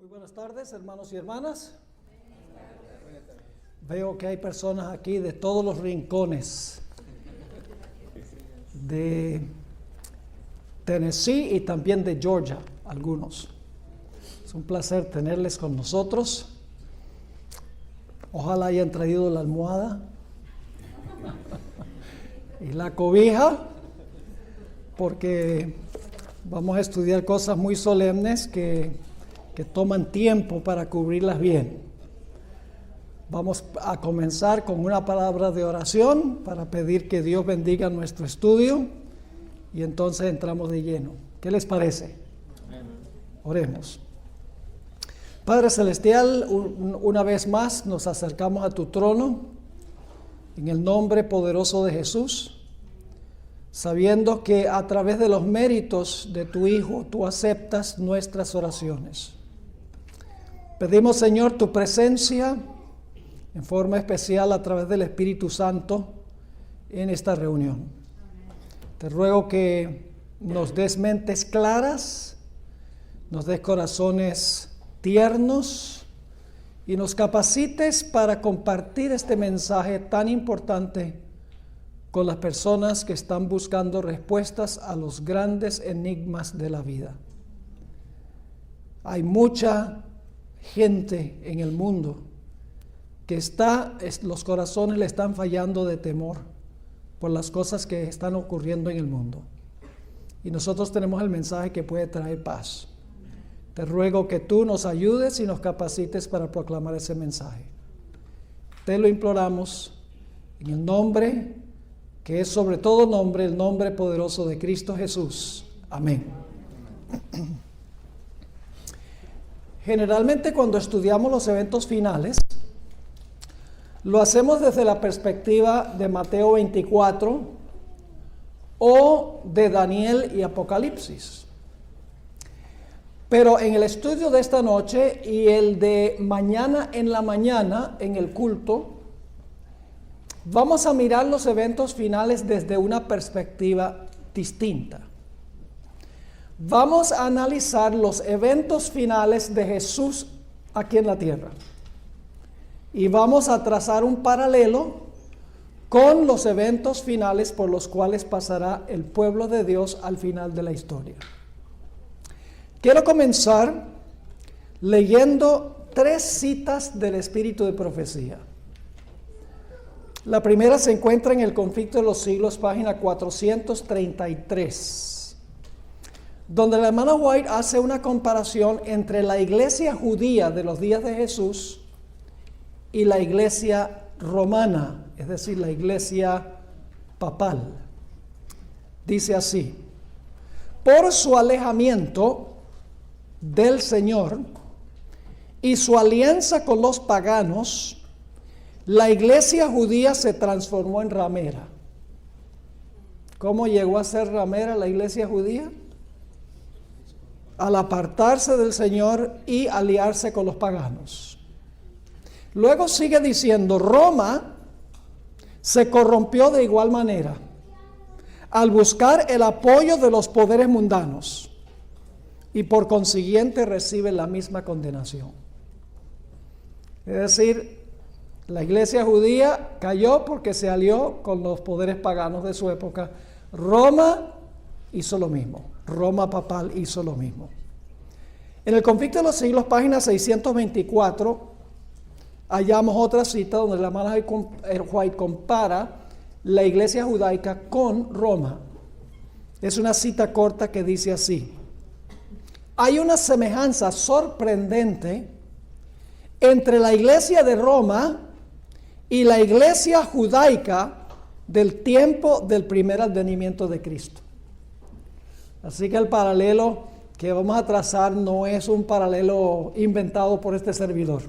Buenas tardes, hermanos y hermanas. Veo que hay personas aquí de todos los rincones de Tennessee y también de Georgia, algunos. Es un placer tenerles con nosotros. Ojalá hayan traído la almohada y la cobija, porque vamos a estudiar cosas muy solemnes que toman tiempo para cubrirlas bien. Vamos a comenzar con una palabra de oración para pedir que Dios bendiga nuestro estudio y entonces entramos de lleno. ¿Qué les parece? Oremos. Padre Celestial, una vez más nos acercamos a tu trono en el nombre poderoso de Jesús, sabiendo que a través de los méritos de tu Hijo tú aceptas nuestras oraciones. Pedimos, Señor, tu presencia en forma especial a través del Espíritu Santo en esta reunión. Te ruego que nos des mentes claras, nos des corazones tiernos y nos capacites para compartir este mensaje tan importante con las personas que están buscando respuestas a los grandes enigmas de la vida. Hay mucha gente en el mundo que los corazones le están fallando de temor por las cosas que están ocurriendo en el mundo. Y nosotros tenemos el mensaje que puede traer paz. Te ruego que tú nos ayudes y nos capacites para proclamar ese mensaje. Te lo imploramos en el nombre que es sobre todo nombre, el nombre poderoso de Cristo Jesús. Amén. Generalmente cuando estudiamos los eventos finales, lo hacemos desde la perspectiva de Mateo 24 o de Daniel y Apocalipsis. Pero en el estudio de esta noche y el de mañana en la mañana en el culto, vamos a mirar los eventos finales desde una perspectiva distinta. Vamos a analizar los eventos finales de Jesús aquí en la tierra. Y vamos a trazar un paralelo con los eventos finales por los cuales pasará el pueblo de Dios al final de la historia. Quiero comenzar leyendo 3 citas del Espíritu de Profecía. La primera se encuentra en el Conflicto de los Siglos, página 433. Donde la hermana White hace una comparación entre la iglesia judía de los días de Jesús y la iglesia romana, es decir, la iglesia papal. Dice así: por su alejamiento del Señor y su alianza con los paganos, la iglesia judía se transformó en ramera. ¿Cómo llegó a ser ramera la iglesia judía? Al apartarse del Señor y aliarse con los paganos. Luego sigue diciendo: Roma se corrompió de igual manera al buscar el apoyo de los poderes mundanos y por consiguiente recibe la misma condenación. Es decir, la iglesia judía cayó porque se alió con los poderes paganos de su época. Roma hizo lo mismo. Roma papal hizo lo mismo. En el Conflicto de los Siglos, página 624, hallamos otra cita donde la hermana White compara la iglesia judaica con Roma. Es una cita corta que dice así: hay una semejanza sorprendente entre la iglesia de Roma y la iglesia judaica del tiempo del primer advenimiento de Cristo. Así que el paralelo que vamos a trazar no es un paralelo inventado por este servidor.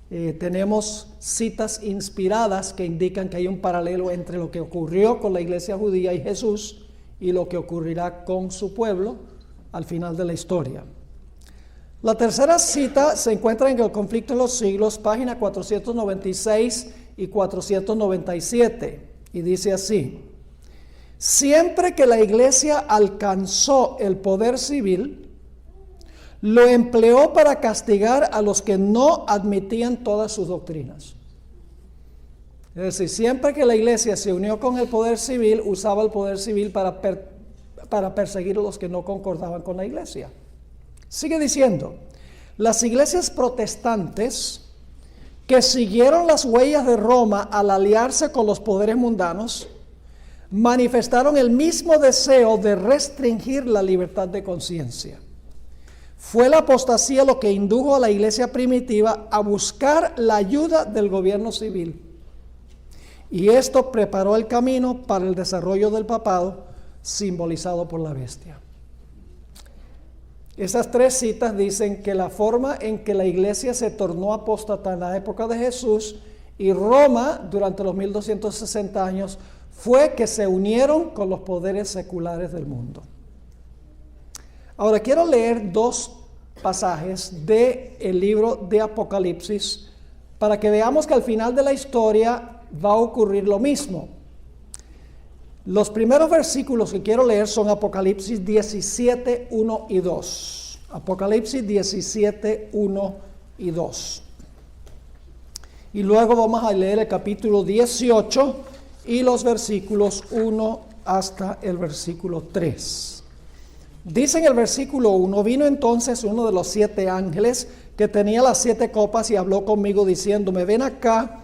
Tenemos citas inspiradas que indican que hay un paralelo entre lo que ocurrió con la iglesia judía y Jesús y lo que ocurrirá con su pueblo al final de la historia. La tercera cita se encuentra en el Conflicto de los Siglos, página 496 y 497, y dice así: siempre que la iglesia alcanzó el poder civil, lo empleó para castigar a los que no admitían todas sus doctrinas. Es decir, siempre que la iglesia se unió con el poder civil, usaba el poder civil para perseguir a los que no concordaban con la iglesia. Sigue diciendo, las iglesias protestantes que siguieron las huellas de Roma al aliarse con los poderes mundanos, manifestaron el mismo deseo de restringir la libertad de conciencia. Fue la apostasía lo que indujo a la iglesia primitiva a buscar la ayuda del gobierno civil. Y esto preparó el camino para el desarrollo del papado, simbolizado por la bestia. Esas tres citas dicen que la forma en que la iglesia se tornó apóstata en la época de Jesús y Roma durante los 1260 años fue que se unieron con los poderes seculares del mundo. Ahora quiero leer dos pasajes del libro de Apocalipsis para que veamos que al final de la historia va a ocurrir lo mismo. Los primeros versículos que quiero leer son Apocalipsis 17, 1 y 2. Apocalipsis 17, 1 y 2. Y luego vamos a leer el capítulo 18 y los versículos 1 hasta el versículo 3. Dice en el versículo 1, vino entonces uno de los 7 ángeles que tenía las 7 copas y habló conmigo diciéndome, ven acá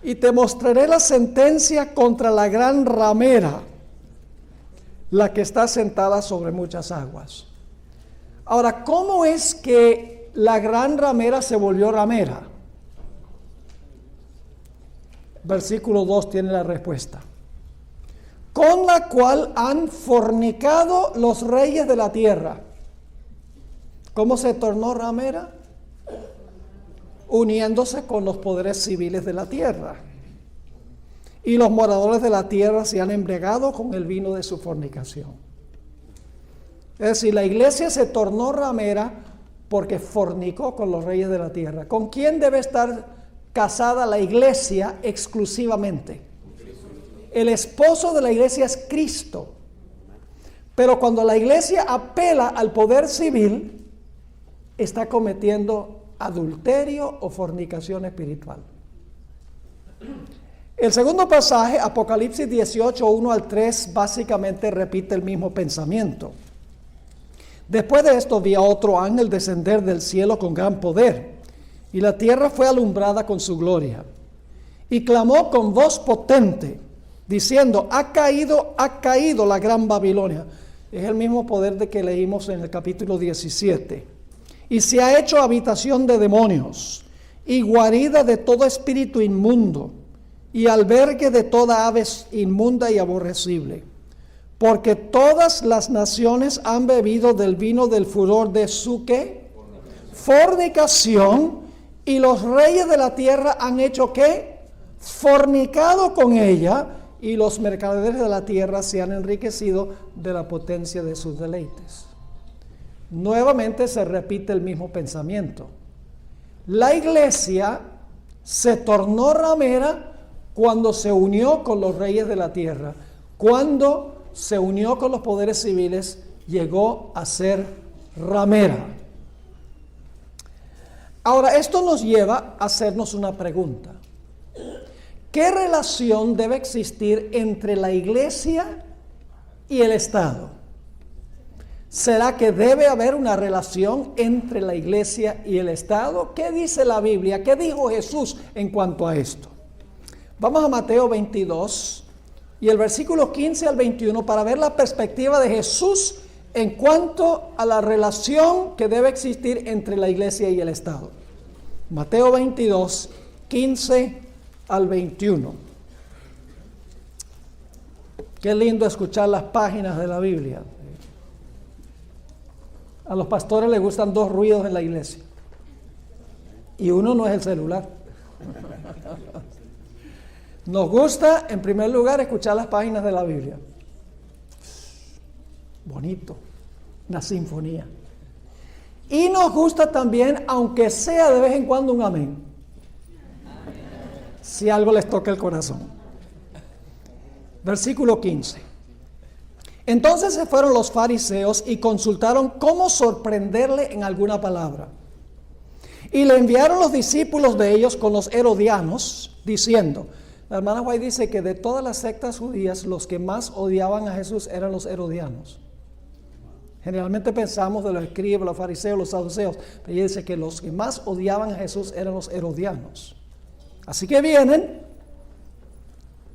y te mostraré la sentencia contra la gran ramera, la que está sentada sobre muchas aguas. Ahora, ¿cómo es que la gran ramera se volvió ramera? Versículo 2 tiene la respuesta. Con la cual han fornicado los reyes de la tierra. ¿Cómo se tornó ramera? Uniéndose con los poderes civiles de la tierra. Y los moradores de la tierra se han embriagado con el vino de su fornicación. Es decir, la iglesia se tornó ramera porque fornicó con los reyes de la tierra. ¿Con quién debe estar casada la iglesia exclusivamente? El esposo de la iglesia es Cristo. Pero cuando la iglesia apela al poder civil, está cometiendo adulterio o fornicación espiritual. El segundo pasaje, Apocalipsis 18, 1 al 3, básicamente repite el mismo pensamiento. Después de esto vi a otro ángel descender del cielo con gran poder, y la tierra fue alumbrada con su gloria. Y clamó con voz potente, diciendo, ha caído la gran Babilonia. Es el mismo poder de que leímos en el capítulo 17. Y se ha hecho habitación de demonios, y guarida de todo espíritu inmundo, y albergue de toda ave inmunda y aborrecible. Porque todas las naciones han bebido del vino del furor de su ¿qué? Fornicación, y los reyes de la tierra han hecho ¿qué? Fornicado con ella, y los mercaderes de la tierra se han enriquecido de la potencia de sus deleites. Nuevamente se repite el mismo pensamiento. La iglesia se tornó ramera cuando se unió con los reyes de la tierra. Cuando se unió con los poderes civiles, llegó a ser ramera. Ahora, esto nos lleva a hacernos una pregunta. ¿Qué relación debe existir entre la iglesia y el Estado? ¿Será que debe haber una relación entre la iglesia y el Estado? ¿Qué dice la Biblia? ¿Qué dijo Jesús en cuanto a esto? Vamos a Mateo 22 y el versículo 15 al 21 para ver la perspectiva de Jesús en cuanto a la relación que debe existir entre la iglesia y el Estado. Mateo 22, 15 al 21. Qué lindo escuchar las páginas de la Biblia. A los pastores les gustan 2 ruidos en la iglesia. Y uno no es el celular. Nos gusta, en primer lugar, escuchar las páginas de la Biblia. Bonito, una sinfonía. Y nos gusta también, aunque sea de vez en cuando, un amén. Si algo les toca el corazón. Versículo 15. Entonces se fueron los fariseos y consultaron cómo sorprenderle en alguna palabra. Y le enviaron los discípulos de ellos con los herodianos, diciendo, la hermana White dice que de todas las sectas judías, los que más odiaban a Jesús eran los herodianos. Generalmente pensamos de los escribas, los fariseos, los saduceos, pero ella dice que los que más odiaban a Jesús eran los herodianos. Así que vienen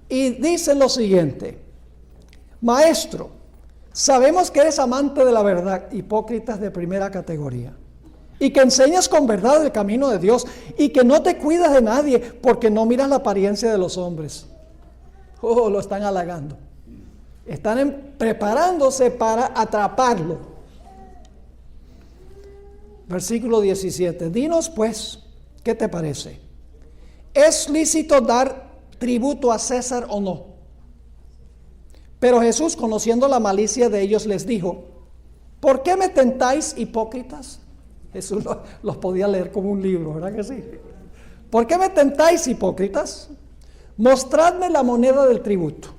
y dicen lo siguiente: Maestro, sabemos que eres amante de la verdad, hipócritas de primera categoría, y que enseñas con verdad el camino de Dios, y que no te cuidas de nadie, porque no miras la apariencia de los hombres. Oh, lo están halagando. Están preparándose para atraparlo. Versículo 17. Dinos pues, ¿qué te parece? ¿Es lícito dar tributo a César o no? Pero Jesús, conociendo la malicia de ellos, les dijo, ¿por qué me tentáis, hipócritas? Jesús los podía leer como un libro, ¿verdad que sí? ¿Por qué me tentáis, hipócritas? Mostradme la moneda del tributo.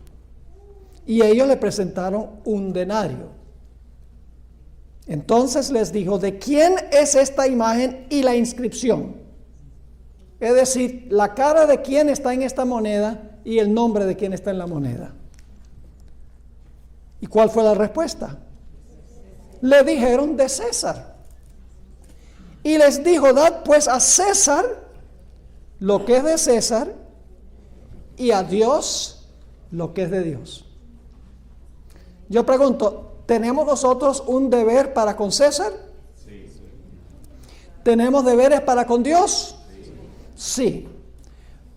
Y ellos le presentaron un denario. Entonces les dijo, ¿de quién es esta imagen y la inscripción? Es decir, la cara de quién está en esta moneda y el nombre de quién está en la moneda. ¿Y cuál fue la respuesta? Le dijeron, de César. Y les dijo, dad pues a César lo que es de César y a Dios lo que es de Dios. Yo pregunto, ¿tenemos nosotros un deber para con César? Sí. ¿Tenemos deberes para con Dios? Sí.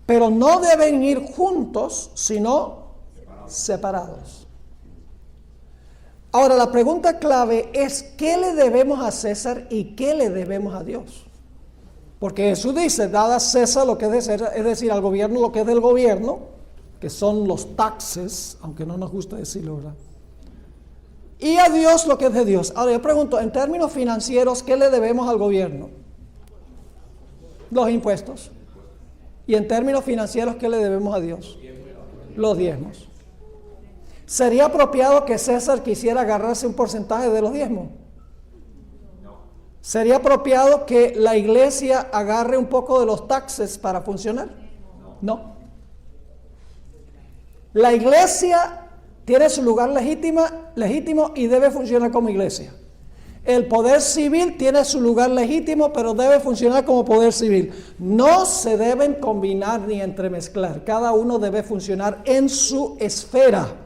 Pero no deben ir juntos, sino separados. Ahora, la pregunta clave es, ¿qué le debemos a César y qué le debemos a Dios? Porque Jesús dice, dad a César lo que es de César, es decir, al gobierno lo que es del gobierno, que son los taxes, aunque no nos gusta decirlo, ¿verdad? Y a Dios lo que es de Dios. Ahora yo pregunto, en términos financieros, ¿qué le debemos al gobierno? Los impuestos. Y en términos financieros, ¿qué le debemos a Dios? Los diezmos. ¿Sería apropiado que César quisiera agarrarse un porcentaje de los diezmos? ¿Sería apropiado que la iglesia agarre un poco de los taxes para funcionar? No. La iglesia tiene su lugar legítimo y debe funcionar como iglesia. El poder civil tiene su lugar legítimo, pero debe funcionar como poder civil. No se deben combinar ni entremezclar. Cada uno debe funcionar en su esfera.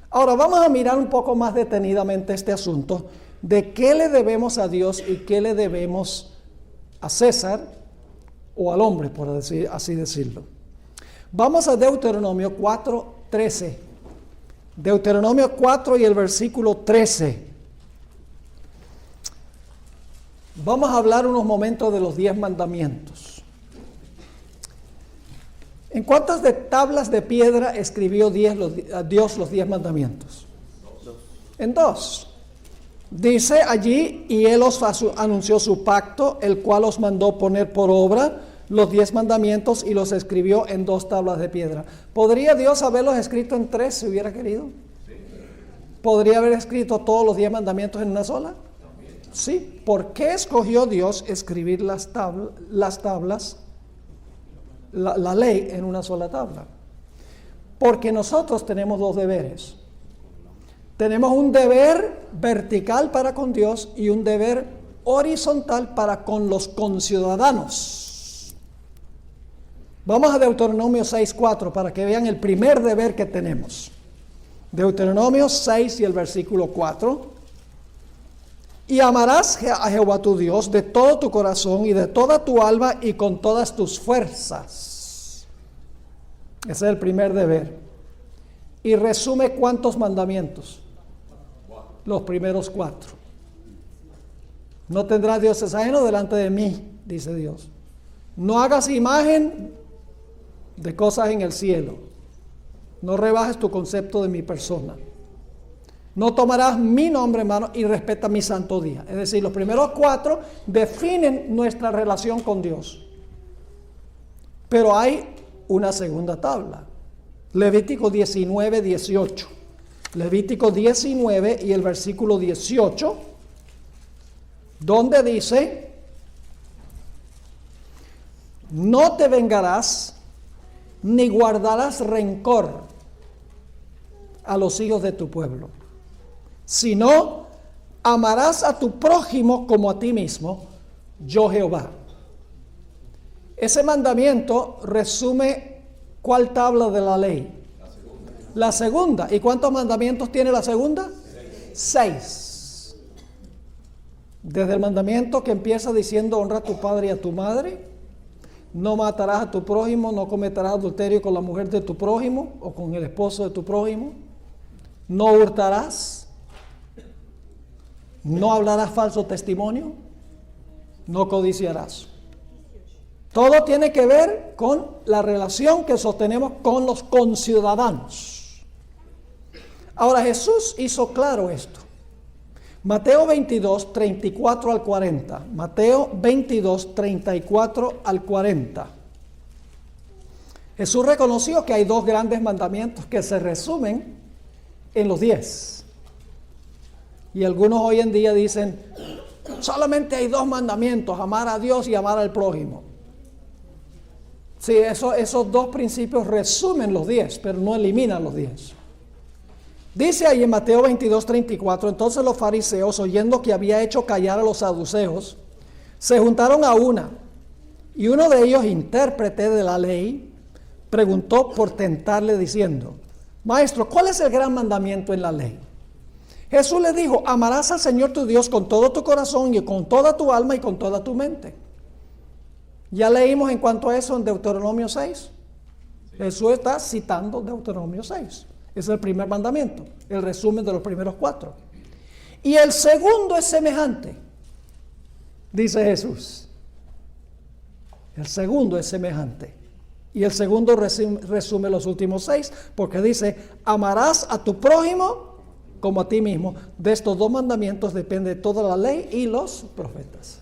Ahora vamos a mirar un poco más detenidamente este asunto de qué le debemos a Dios y qué le debemos a César o al hombre, por así decirlo. Vamos a Deuteronomio 4:13. Deuteronomio 4 y el versículo 13. Vamos a hablar unos momentos de los 10 mandamientos. ¿En cuántas de tablas de piedra escribió Dios los 10 mandamientos? En 2. Dice allí, y Él os anunció su pacto, el cual os mandó poner por obra los 10 mandamientos y los escribió en 2 tablas de piedra. ¿Podría Dios haberlos escrito en 3 si hubiera querido? ¿Podría haber escrito todos los 10 mandamientos en una sola? Sí. ¿Por qué escogió Dios escribir las tablas, la ley en una sola tabla? Porque nosotros tenemos 2 deberes. Tenemos un deber vertical para con Dios y un deber horizontal para con los conciudadanos. Vamos a Deuteronomio 6:4 para que vean el primer deber que tenemos. Deuteronomio 6 y el versículo 4. Y amarás a Jehová tu Dios de todo tu corazón y de toda tu alma y con todas tus fuerzas. Ese es el primer deber. Y resume ¿cuántos mandamientos? Los primeros 4. No tendrás dioses ajenos delante de mí, dice Dios. No hagas imagen de cosas en el cielo. No rebajes tu concepto de mi persona. No tomarás mi nombre en mano y respeta mi santo día. Es decir, los primeros 4 definen nuestra relación con Dios. Pero hay una segunda tabla. Levítico 19:18. Levítico 19 y el versículo 18, donde dice: no te vengarás ni guardarás rencor a los hijos de tu pueblo, sino amarás a tu prójimo como a ti mismo, yo Jehová. Ese mandamiento resume ¿cuál tabla de la ley? La segunda. ¿Y cuántos mandamientos tiene la segunda? 6. Desde el mandamiento que empieza diciendo: honra a tu padre y a tu madre, no matarás a tu prójimo, no cometerás adulterio con la mujer de tu prójimo o con el esposo de tu prójimo, no hurtarás, no hablarás falso testimonio, no codiciarás. Todo tiene que ver con la relación que sostenemos con los conciudadanos. Ahora, Jesús hizo claro esto. Mateo 22, 34 al 40. Mateo 22, 34 al 40. Jesús reconoció que hay 2 grandes mandamientos que se resumen en los 10. Y algunos hoy en día dicen: solamente hay 2 mandamientos, amar a Dios y amar al prójimo. Sí, esos 2 principios resumen los 10, pero no eliminan los 10. Dice ahí en Mateo 22, 34: entonces los fariseos, oyendo que había hecho callar a los saduceos, se juntaron a una, y uno de ellos, intérprete de la ley, preguntó por tentarle diciendo: Maestro, ¿cuál es el gran mandamiento en la ley? Jesús le dijo: amarás al Señor tu Dios con todo tu corazón y con toda tu alma y con toda tu mente. Ya leímos en cuanto a eso en Deuteronomio 6. Jesús está citando Deuteronomio 6. Es el primer mandamiento, el resumen de los primeros 4. Y el segundo es semejante, dice Jesús. El segundo es semejante. Y el segundo resume los últimos 6, porque dice: amarás a tu prójimo como a ti mismo. De estos 2 mandamientos depende toda la ley y los profetas.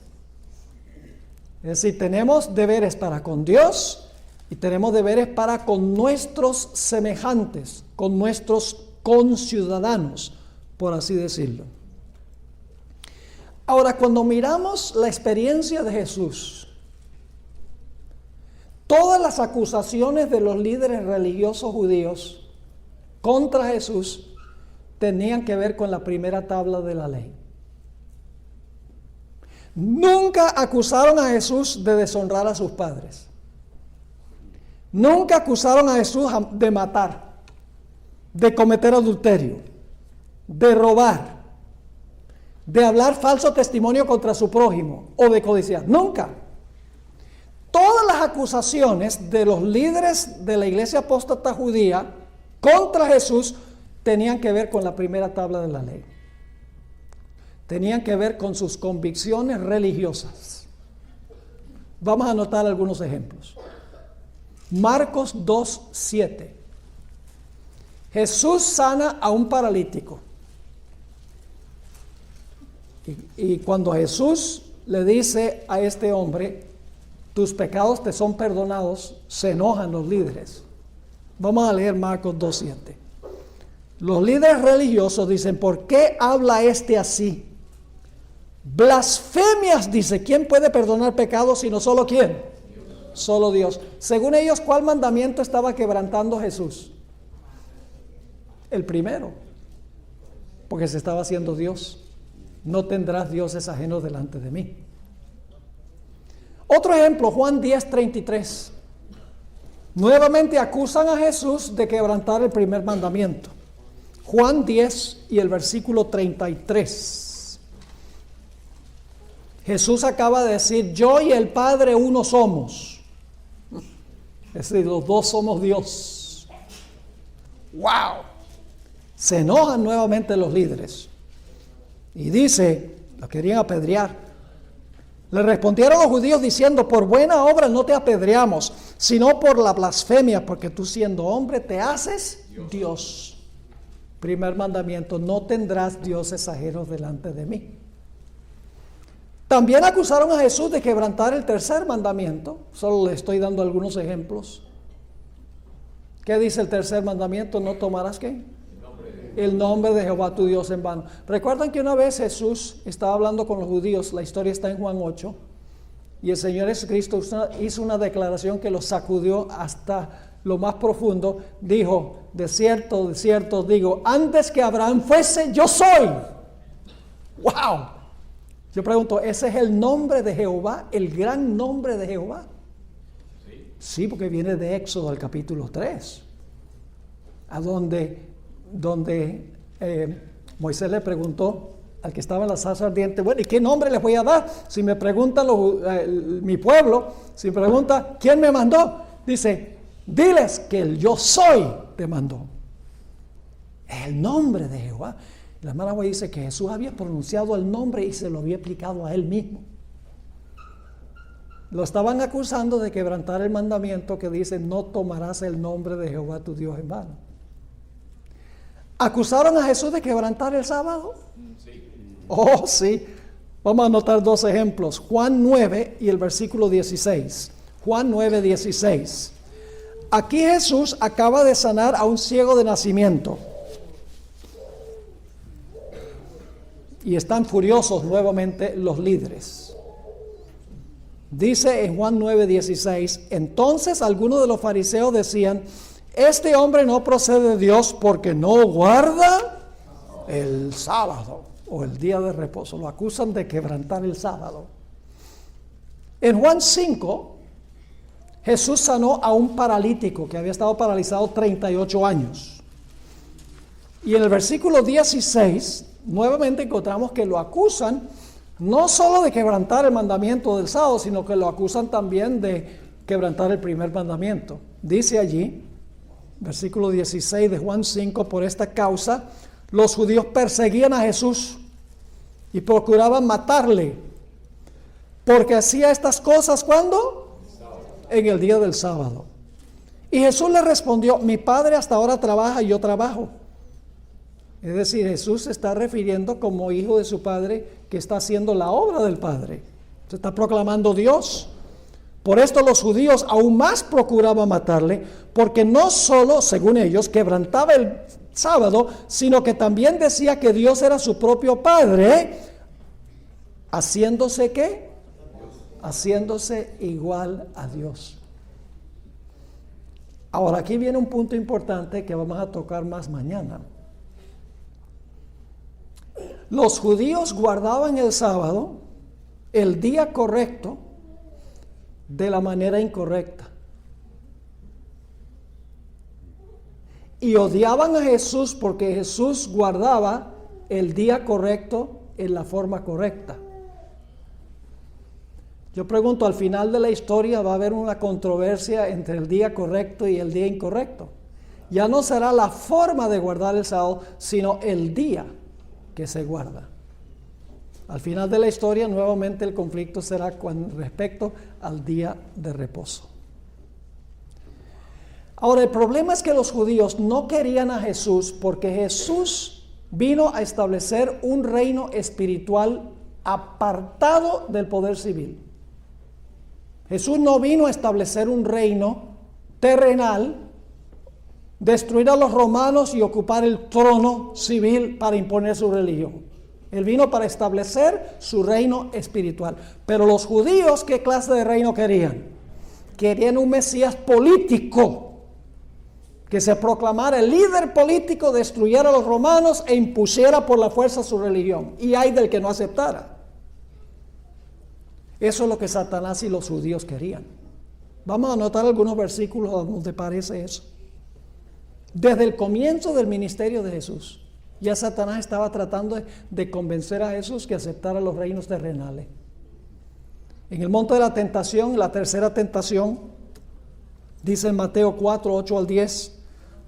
Es decir, tenemos deberes para con Dios y tenemos deberes para con nuestros semejantes, con nuestros conciudadanos, por así decirlo. Ahora, cuando miramos la experiencia de Jesús, todas las acusaciones de los líderes religiosos judíos contra Jesús tenían que ver con la primera tabla de la ley. Nunca acusaron a Jesús de deshonrar a sus padres. Nunca acusaron a Jesús de matar, de cometer adulterio, de robar, de hablar falso testimonio contra su prójimo o de codiciar. Nunca. Todas las acusaciones de los líderes de la iglesia apóstata judía contra Jesús tenían que ver con la primera tabla de la ley. Tenían que ver con sus convicciones religiosas. Vamos a anotar algunos ejemplos. Marcos 2:7. Jesús sana a un paralítico. Y cuando Jesús le dice a este hombre: tus pecados te son perdonados, se enojan los líderes. Vamos a leer Marcos 2:7. Los líderes religiosos dicen: ¿por qué habla este así? Blasfemias, dice. ¿Quién puede perdonar pecados sino solo quién? Dios. Solo Dios. Según ellos, ¿cuál mandamiento estaba quebrantando Jesús? El primero, porque se estaba haciendo Dios. No tendrás dioses ajenos delante de mí. Otro ejemplo, Juan 10:33. Nuevamente acusan a Jesús de quebrantar el primer mandamiento. Juan 10 y el versículo 33. Jesús acaba de decir: yo y el Padre uno somos. Es decir, los 2 somos Dios. ¡Wow! Se enojan nuevamente los líderes. Y dice, los querían apedrear. Le respondieron los judíos diciendo: por buena obra no te apedreamos, sino por la blasfemia, porque tú siendo hombre te haces Dios. Primer mandamiento: no tendrás dioses ajenos delante de mí. También acusaron a Jesús de quebrantar el tercer mandamiento. Solo le estoy dando algunos ejemplos. ¿Qué dice el tercer mandamiento? No tomarás ¿qué? el nombre de Jehová tu Dios en vano. ¿Recuerdan que una vez Jesús estaba hablando con los judíos? La historia está en Juan 8. Y el Señor Jesucristo hizo una declaración que los sacudió hasta lo más profundo. Dijo, de cierto digo, antes que Abraham fuese, yo soy. ¡Wow! Yo pregunto, ¿ese es el nombre de Jehová? ¿El gran nombre de Jehová? Sí, porque viene de Éxodo al capítulo 3. A donde Moisés le preguntó al que estaba en la zarza ardiente, bueno, ¿y qué nombre les voy a dar? Si me pregunta mi pueblo, si me pregunta, ¿quién me mandó? Dice, diles que el yo soy te mandó. Es el nombre de Jehová. La hermana Güey dice que Jesús había pronunciado el nombre y se lo había aplicado a él mismo. Lo estaban acusando de quebrantar el mandamiento que dice, no tomarás el nombre de Jehová tu Dios en vano. ¿Acusaron a Jesús de quebrantar el sábado? Sí. Oh, sí. Vamos a anotar dos ejemplos. Juan 9 y el versículo 16. Juan 9, 16. Aquí Jesús acaba de sanar a un ciego de nacimiento. Y están furiosos nuevamente los líderes. Dice en Juan 9, 16, entonces algunos de los fariseos decían, este hombre no procede de Dios porque no guarda el sábado o el día de reposo. Lo acusan de quebrantar el sábado. En Juan 5, Jesús sanó a un paralítico que había estado paralizado 38 años. Y en el versículo 16, nuevamente encontramos que lo acusan no solo de quebrantar el mandamiento del sábado, sino que lo acusan también de quebrantar el primer mandamiento. Dice allí, versículo 16 de Juan 5, por esta causa, los judíos perseguían a Jesús y procuraban matarle, porque hacía estas cosas, ¿cuándo? En el día del sábado. Y Jesús le respondió, mi Padre hasta ahora trabaja y yo trabajo. Es decir, Jesús se está refiriendo como hijo de su Padre que está haciendo la obra del Padre. Se está proclamando Dios. Por esto los judíos aún más procuraban matarle, porque no solo, según ellos, quebrantaba el sábado, sino que también decía que Dios era su propio Padre, haciéndose ¿qué? Haciéndose igual a Dios. Ahora aquí viene un punto importante que vamos a tocar más mañana. Los judíos guardaban el sábado, el día correcto, de la manera incorrecta. Y odiaban a Jesús porque Jesús guardaba el día correcto en la forma correcta. Yo pregunto, al final de la historia va a haber una controversia entre el día correcto y el día incorrecto. Ya no será la forma de guardar el sábado, sino el día que se guarda. Al final de la historia, nuevamente el conflicto será con respecto al día de reposo. Ahora, el problema es que los judíos no querían a Jesús porque Jesús vino a establecer un reino espiritual apartado del poder civil. Jesús no vino a establecer un reino terrenal, destruir a los romanos y ocupar el trono civil para imponer su religión. Él vino para establecer su reino espiritual. Pero los judíos, ¿qué clase de reino querían? Querían un Mesías político, que se proclamara el líder político, destruyera a los romanos e impusiera por la fuerza su religión. Y hay del que no aceptara. Eso es lo que Satanás y los judíos querían. Vamos a anotar algunos versículos donde parece eso. Desde el comienzo del ministerio de Jesús, ya Satanás estaba tratando de convencer a Jesús que aceptara los reinos terrenales. En el monte de la tentación, la tercera tentación, dice en Mateo 4, 8 al 10,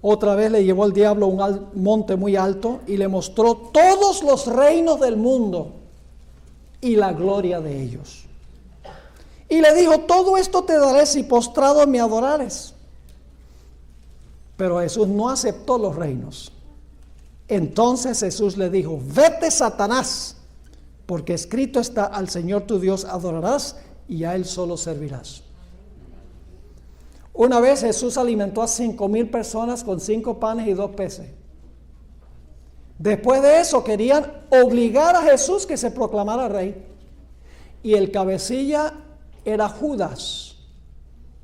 otra vez le llevó el diablo a un monte muy alto y le mostró todos los reinos del mundo y la gloria de ellos. Y le dijo, todo esto te daré si postrado me adorares. Pero Jesús no aceptó los reinos. Entonces Jesús le dijo, vete Satanás, porque escrito está, al Señor tu Dios adorarás y a Él solo servirás. Una vez Jesús alimentó a 5,000 personas con 5 panes y 2 peces. Después de eso querían obligar a Jesús que se proclamara rey. Y el cabecilla era Judas.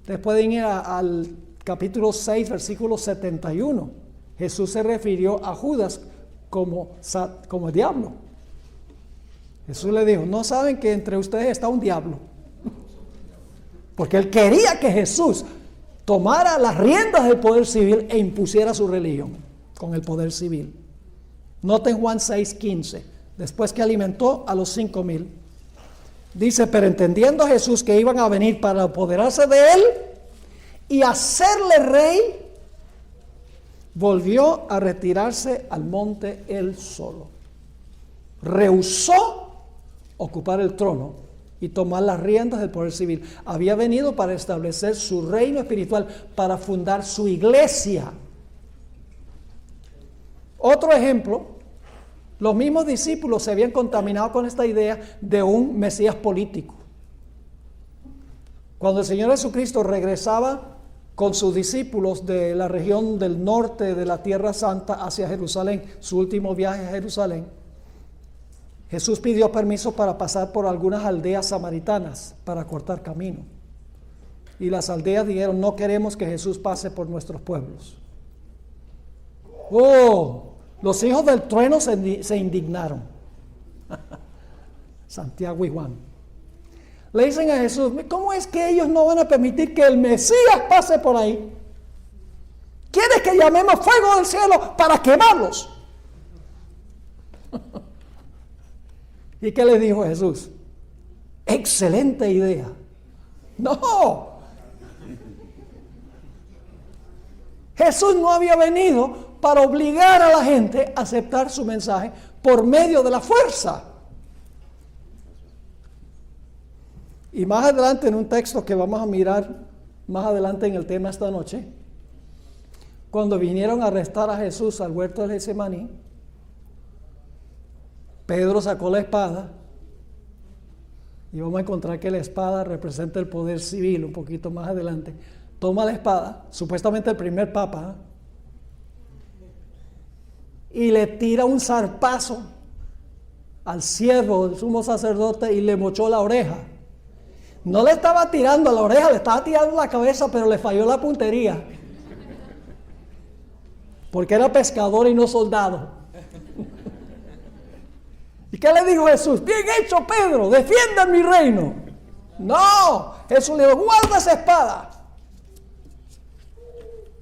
Después de ir al capítulo 6, versículo 71, Jesús se refirió a Judas como el diablo. Jesús le dijo, ¿no saben que entre ustedes está un diablo? Porque él quería que Jesús tomara las riendas del poder civil e impusiera su religión con el poder civil. Noten Juan 6:15, después que alimentó a los 5,000. Dice, pero entendiendo Jesús que iban a venir para apoderarse de él y hacerle rey, volvió a retirarse al monte él solo. Rehusó ocupar el trono y tomar las riendas del poder civil. Había venido para establecer su reino espiritual, para fundar su iglesia. Otro ejemplo, los mismos discípulos se habían contaminado con esta idea de un Mesías político. Cuando el Señor Jesucristo regresaba con sus discípulos de la región del norte de la Tierra Santa hacia Jerusalén, su último viaje a Jerusalén, Jesús pidió permiso para pasar por algunas aldeas samaritanas para cortar camino. Y las aldeas dijeron, no queremos que Jesús pase por nuestros pueblos. Los hijos del trueno se indignaron. Santiago y Juan. Le dicen a Jesús, ¿cómo es que ellos no van a permitir que el Mesías pase por ahí? ¿Quieres que llamemos fuego del cielo para quemarlos? ¿Y qué les dijo Jesús? Excelente idea. No. Jesús no había venido para obligar a la gente a aceptar su mensaje por medio de la fuerza. Y más adelante en un texto que vamos a mirar más adelante en el tema esta noche, cuando vinieron a arrestar a Jesús al huerto de Getsemaní, Pedro sacó la espada y vamos a encontrar que la espada representa el poder civil un poquito más adelante. Toma la espada, supuestamente el primer papa, y le tira un zarpazo al siervo del sumo sacerdote y le mochó la oreja. No le estaba tirando a la oreja, le estaba tirando la cabeza, pero le falló la puntería. Porque era pescador y no soldado. ¿Y qué le dijo Jesús? Bien hecho, Pedro, defienda mi reino. No, Jesús le dijo, guarda esa espada.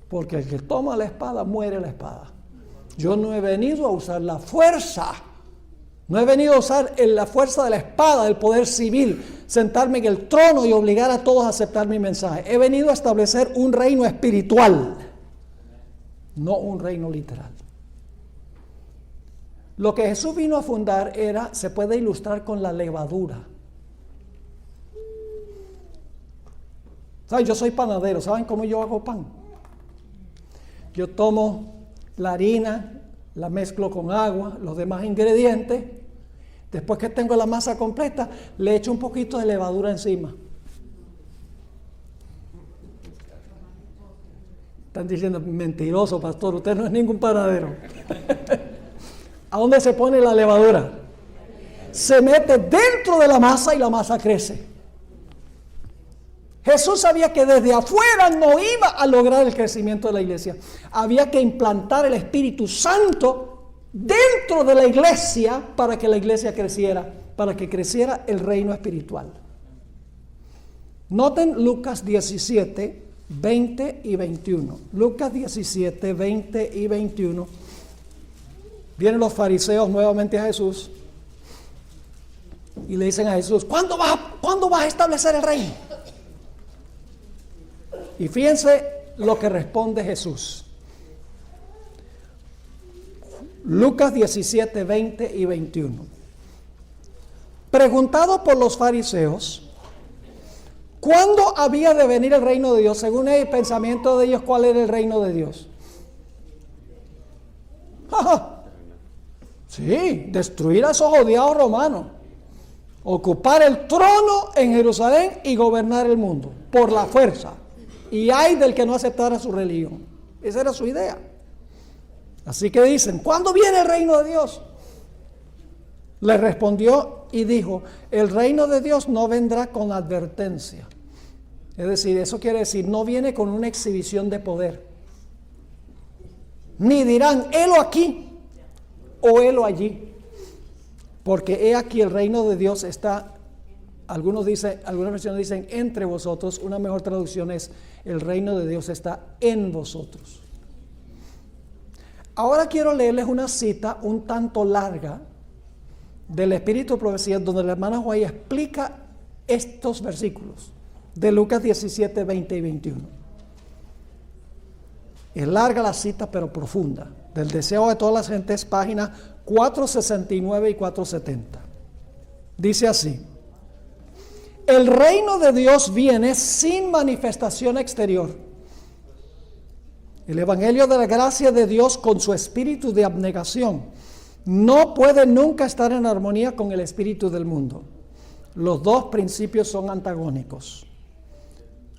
Porque el que toma la espada, muere la espada. Yo no he venido a usar la fuerza. No he venido a usar la fuerza de la espada, del poder civil, sentarme en el trono y obligar a todos a aceptar mi mensaje. He venido a establecer un reino espiritual, no un reino literal. Lo que Jesús vino a fundar se puede ilustrar con la levadura. ¿Saben? Yo soy panadero. ¿Saben cómo yo hago pan? Yo tomo la harina, la mezclo con agua, los demás ingredientes. Después que tengo la masa completa, le echo un poquito de levadura encima. Están diciendo, mentiroso, pastor, usted no es ningún panadero. ¿A dónde se pone la levadura? Se mete dentro de la masa y la masa crece. Jesús sabía que desde afuera no iba a lograr el crecimiento de la iglesia. Había que implantar el Espíritu Santo dentro de la iglesia para que la iglesia creciera, para que creciera el reino espiritual. Noten Lucas 17, 20 y 21. Lucas 17, 20 y 21. Vienen los fariseos nuevamente a Jesús y le dicen a Jesús, ¿cuándo vas a establecer el reino? Y fíjense lo que responde Jesús. Lucas 17, 20 y 21. Preguntado por los fariseos, ¿cuándo había de venir el reino de Dios? Según el pensamiento de ellos, ¿cuál era el reino de Dios? Sí, destruir a esos odiados romanos, ocupar el trono en Jerusalén y gobernar el mundo por la fuerza. Y ay del que no aceptara su religión. Esa era su idea. Así que dicen, ¿cuándo viene el reino de Dios? Le respondió y dijo, el reino de Dios no vendrá con advertencia. Es decir, eso quiere decir, no viene con una exhibición de poder. Ni dirán, helo aquí o helo allí. Porque he aquí el reino de Dios está, algunas versiones dicen entre vosotros, una mejor traducción es, el reino de Dios está en vosotros. Ahora quiero leerles una cita un tanto larga del Espíritu de Profecía, donde la hermana White explica estos versículos de Lucas 17, 20 y 21. Es larga la cita, pero profunda. Del deseo de todas las gentes, páginas 469 y 470. Dice así: el reino de Dios viene sin manifestación exterior. El evangelio de la gracia de Dios con su espíritu de abnegación no puede nunca estar en armonía con el espíritu del mundo. Los dos principios son antagónicos.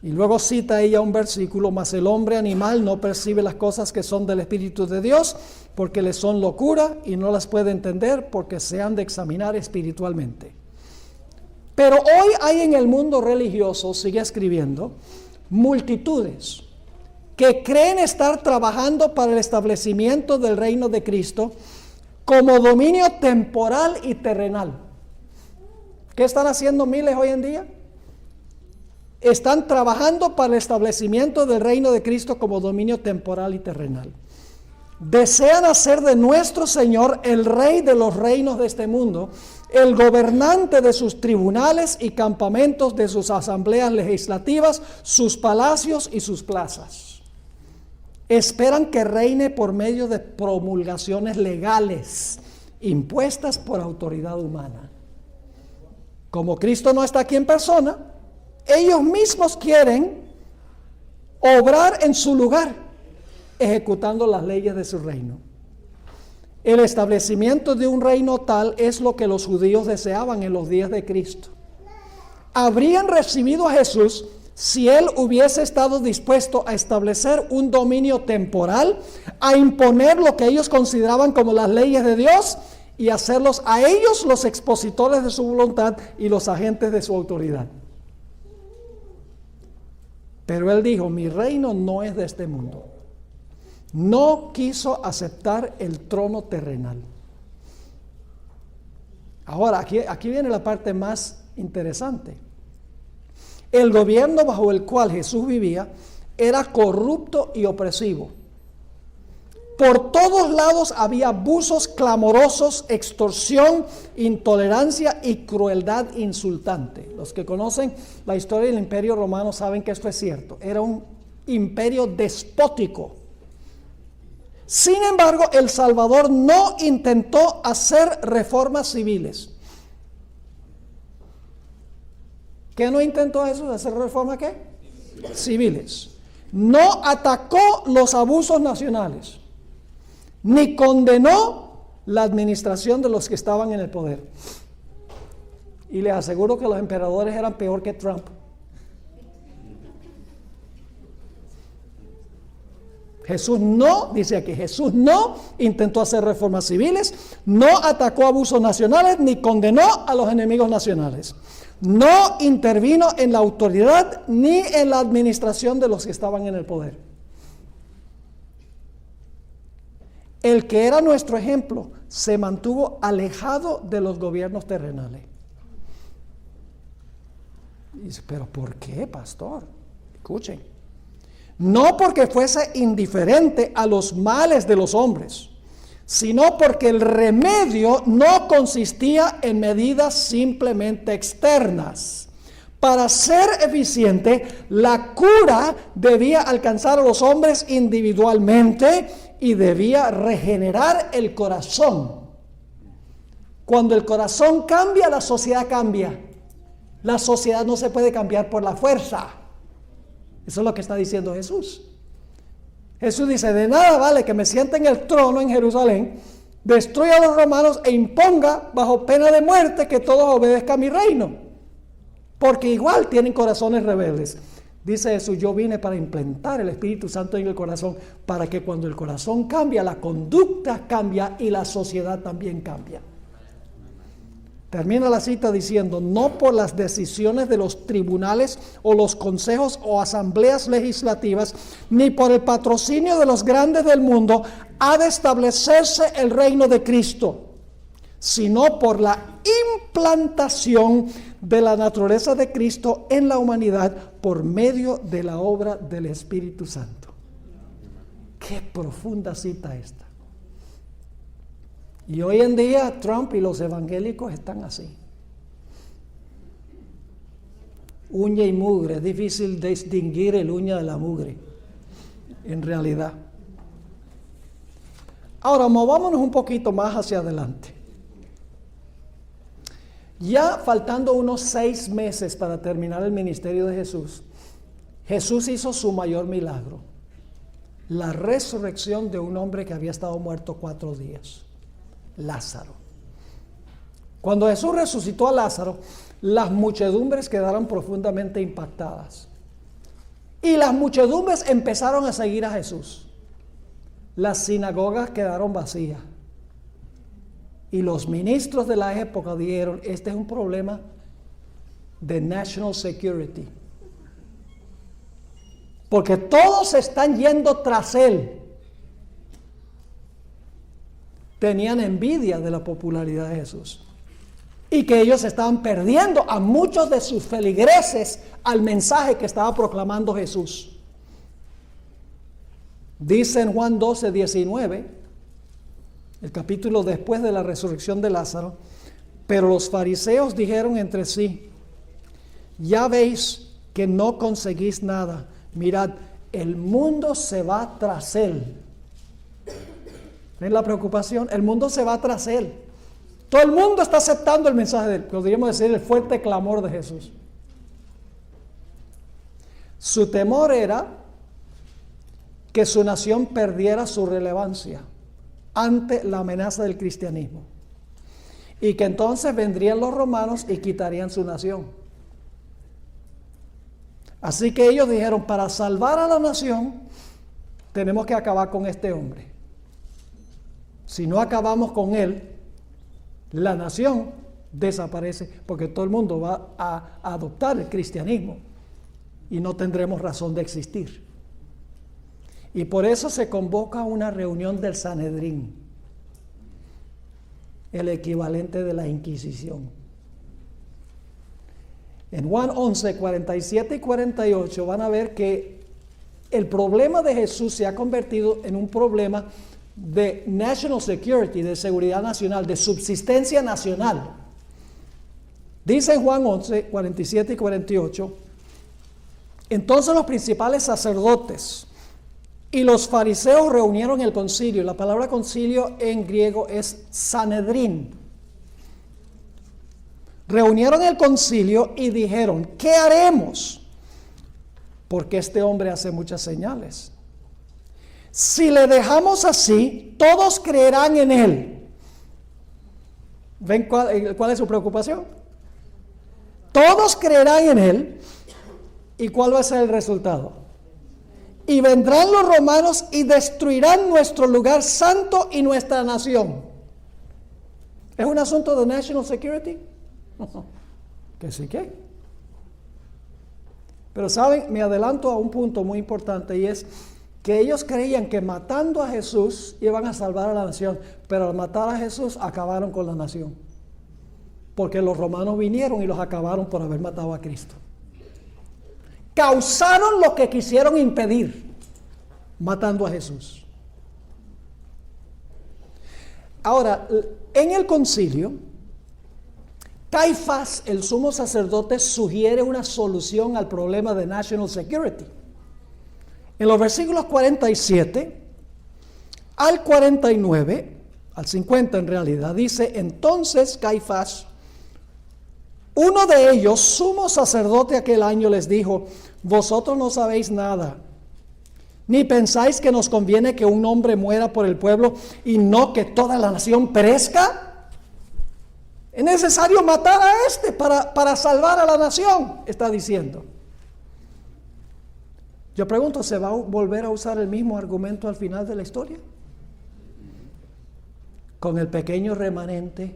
Y luego cita ella un versículo, mas el hombre animal no percibe las cosas que son del Espíritu de Dios, porque le son locura y no las puede entender porque se han de examinar espiritualmente. Pero hoy hay en el mundo religioso, sigue escribiendo, multitudes que creen estar trabajando para el establecimiento del reino de Cristo como dominio temporal y terrenal. ¿Qué están haciendo miles hoy en día? Están trabajando para el establecimiento del reino de Cristo como dominio temporal y terrenal. Desean hacer de nuestro Señor el rey de los reinos de este mundo, el gobernante de sus tribunales y campamentos, de sus asambleas legislativas, sus palacios y sus plazas. Esperan que reine por medio de promulgaciones legales impuestas por autoridad humana. Como Cristo no está aquí en persona, ellos mismos quieren obrar en su lugar, ejecutando las leyes de su reino. El establecimiento de un reino tal es lo que los judíos deseaban en los días de Cristo. Habrían recibido a Jesús si él hubiese estado dispuesto a establecer un dominio temporal, a imponer lo que ellos consideraban como las leyes de Dios y hacerlos a ellos los expositores de su voluntad y los agentes de su autoridad. Pero él dijo, mi reino no es de este mundo. No quiso aceptar el trono terrenal. Ahora, aquí viene la parte más interesante. El gobierno bajo el cual Jesús vivía era corrupto y opresivo. Por todos lados había abusos clamorosos, extorsión, intolerancia y crueldad insultante. Los que conocen la historia del Imperio Romano saben que esto es cierto. Era un imperio despótico. Sin embargo, el Salvador no intentó hacer reformas civiles. ¿Qué no intentó Jesús? ¿Hacer reformas qué? Civiles. No atacó los abusos nacionales, ni condenó la administración de los que estaban en el poder. Y les aseguro que los emperadores eran peor que Trump. Jesús no, dice aquí, Jesús no intentó hacer reformas civiles, no atacó abusos nacionales, ni condenó a los enemigos nacionales. No intervino en la autoridad ni en la administración de los que estaban en el poder. El que era nuestro ejemplo se mantuvo alejado de los gobiernos terrenales. Y dice, ¿pero por qué, pastor? Escuchen. No porque fuese indiferente a los males de los hombres, sino porque el remedio no consistía en medidas simplemente externas. Para ser eficiente, la cura debía alcanzar a los hombres individualmente y debía regenerar el corazón. Cuando el corazón cambia, la sociedad cambia. La sociedad no se puede cambiar por la fuerza. Eso es lo que está diciendo Jesús. Jesús dice, de nada vale que me siente en el trono en Jerusalén, destruya a los romanos e imponga bajo pena de muerte que todos obedezcan a mi reino. Porque igual tienen corazones rebeldes. Dice Jesús, yo vine para implantar el Espíritu Santo en el corazón, para que cuando el corazón cambia, la conducta cambia y la sociedad también cambia. Termina la cita diciendo, no por las decisiones de los tribunales o los consejos o asambleas legislativas, ni por el patrocinio de los grandes del mundo, ha de establecerse el reino de Cristo, sino por la implantación de la naturaleza de Cristo en la humanidad por medio de la obra del Espíritu Santo. Qué profunda cita esta. Y hoy en día Trump y los evangélicos están así. Uña y mugre, es difícil distinguir el uña de la mugre, en realidad. Ahora, movámonos un poquito más hacia adelante. Ya faltando unos 6 meses para terminar el ministerio de Jesús, Jesús hizo su mayor milagro, la resurrección de un hombre que había estado muerto 4 días, Lázaro. Cuando Jesús resucitó a Lázaro, las muchedumbres quedaron profundamente impactadas. Y las muchedumbres empezaron a seguir a Jesús. Las sinagogas quedaron vacías. Y los ministros de la época dijeron, este es un problema de national security. Porque todos están yendo tras él. Tenían envidia de la popularidad de Jesús. Y que ellos estaban perdiendo a muchos de sus feligreses al mensaje que estaba proclamando Jesús. Dice en Juan 12:19, el capítulo después de la resurrección de Lázaro, pero los fariseos dijeron entre sí, ya veis que no conseguís nada. Mirad, el mundo se va tras él. ¿Ven la preocupación? El mundo se va tras él. Todo el mundo está aceptando el mensaje de él. Podríamos decir el fuerte clamor de Jesús. Su temor era que su nación perdiera su relevancia ante la amenaza del cristianismo. Y que entonces vendrían los romanos y quitarían su nación. Así que ellos dijeron, para salvar a la nación, tenemos que acabar con este hombre. Si no acabamos con él, la nación desaparece, porque todo el mundo va a adoptar el cristianismo y no tendremos razón de existir. Y por eso se convoca una reunión del Sanedrín, el equivalente de la Inquisición. En Juan 11, 47 y 48 van a ver que el problema de Jesús se ha convertido en un problema de national security, de seguridad nacional, de subsistencia nacional. Dice en Juan 11, 47 y 48, entonces los principales sacerdotes y los fariseos reunieron el concilio. La palabra concilio en griego es Sanedrín. Reunieron el concilio y dijeron, ¿qué haremos? Porque este hombre hace muchas señales. Si le dejamos así, todos creerán en él. ¿Ven cuál es su preocupación? Todos creerán en él. ¿Y cuál va a ser el resultado? Y vendrán los romanos y destruirán nuestro lugar santo y nuestra nación. ¿Es un asunto de national security? Que sí que. Pero saben, me adelanto a un punto muy importante, y es que ellos creían que matando a Jesús iban a salvar a la nación, pero al matar a Jesús acabaron con la nación, porque los romanos vinieron y los acabaron por haber matado a Cristo. Causaron lo que quisieron impedir, matando a Jesús. Ahora, en el concilio, Caifás, el sumo sacerdote, sugiere una solución al problema de national security. En los versículos 47 al 49, al 50 en realidad, dice, entonces Caifás, uno de ellos, sumo sacerdote aquel año, les dijo, vosotros no sabéis nada, ni pensáis que nos conviene que un hombre muera por el pueblo y no que toda la nación perezca. Es necesario matar a este para salvar a la nación, está diciendo. Yo pregunto, ¿se va a volver a usar el mismo argumento al final de la historia? Con el pequeño remanente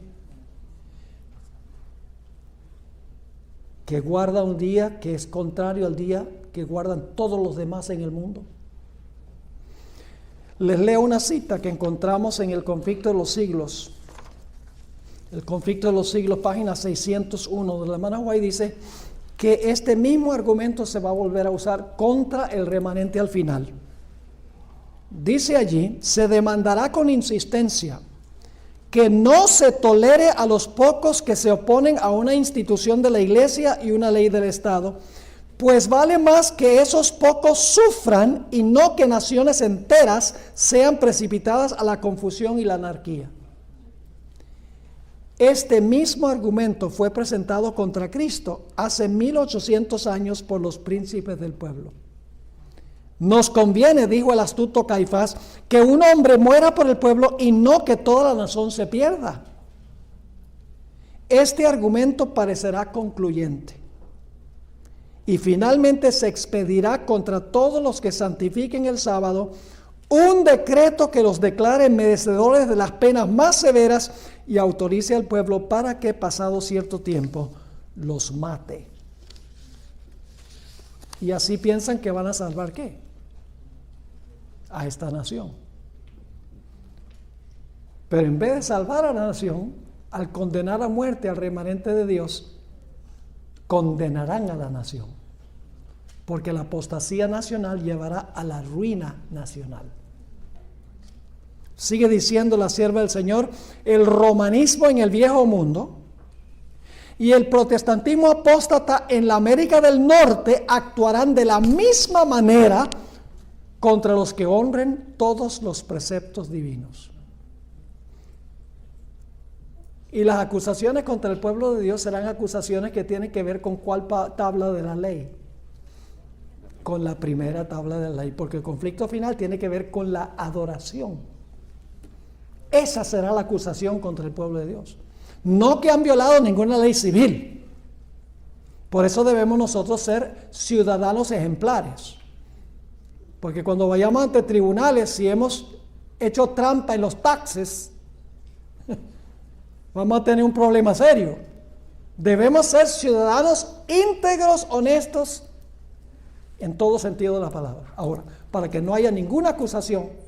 que guarda un día que es contrario al día que guardan todos los demás en el mundo. Les leo una cita que encontramos en el Conflicto de los Siglos. El Conflicto de los Siglos, página 601 de la hermana White, dice que este mismo argumento se va a volver a usar contra el remanente al final. Dice allí, se demandará con insistencia que no se tolere a los pocos que se oponen a una institución de la Iglesia y una ley del Estado, pues vale más que esos pocos sufran y no que naciones enteras sean precipitadas a la confusión y la anarquía. Este mismo argumento fue presentado contra Cristo hace 1800 años por los príncipes del pueblo. Nos conviene, dijo el astuto Caifás, que un hombre muera por el pueblo y no que toda la nación se pierda. Este argumento parecerá concluyente y finalmente se expedirá contra todos los que santifiquen el sábado un decreto que los declare merecedores de las penas más severas y autorice al pueblo para que, pasado cierto tiempo, los mate. Y así piensan que van a salvar ¿qué? A esta nación. Pero en vez de salvar a la nación, al condenar a muerte al remanente de Dios, condenarán a la nación. Porque la apostasía nacional llevará a la ruina nacional. Sigue diciendo la sierva del Señor, el romanismo en el viejo mundo y el protestantismo apóstata en la América del Norte actuarán de la misma manera contra los que honren todos los preceptos divinos. Y las acusaciones contra el pueblo de Dios serán acusaciones que tienen que ver con cuál tabla de la ley. Con la primera tabla de la ley, porque el conflicto final tiene que ver con la adoración. Esa será la acusación contra el pueblo de Dios. No que han violado ninguna ley civil. Por eso debemos nosotros ser ciudadanos ejemplares. Porque cuando vayamos ante tribunales, si hemos hecho trampa en los taxes, vamos a tener un problema serio. Debemos ser ciudadanos íntegros, honestos, en todo sentido de la palabra. Ahora, para que no haya ninguna acusación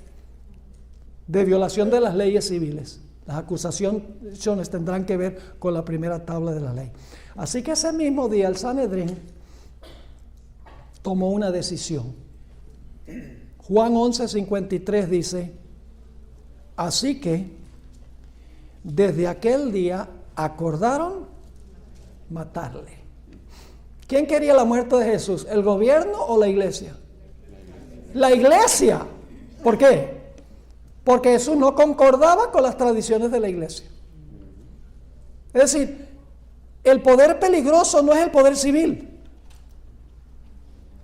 de violación de las leyes civiles, las acusaciones tendrán que ver con la primera tabla de la ley. Así que ese mismo día el Sanedrín tomó una decisión. Juan 11:53 dice, así que desde aquel día acordaron matarle. ¿Quién quería la muerte de Jesús? ¿El gobierno o la iglesia? La iglesia. ¿Por qué? Porque Jesús no concordaba con las tradiciones de la iglesia. Es decir, el poder peligroso no es el poder civil.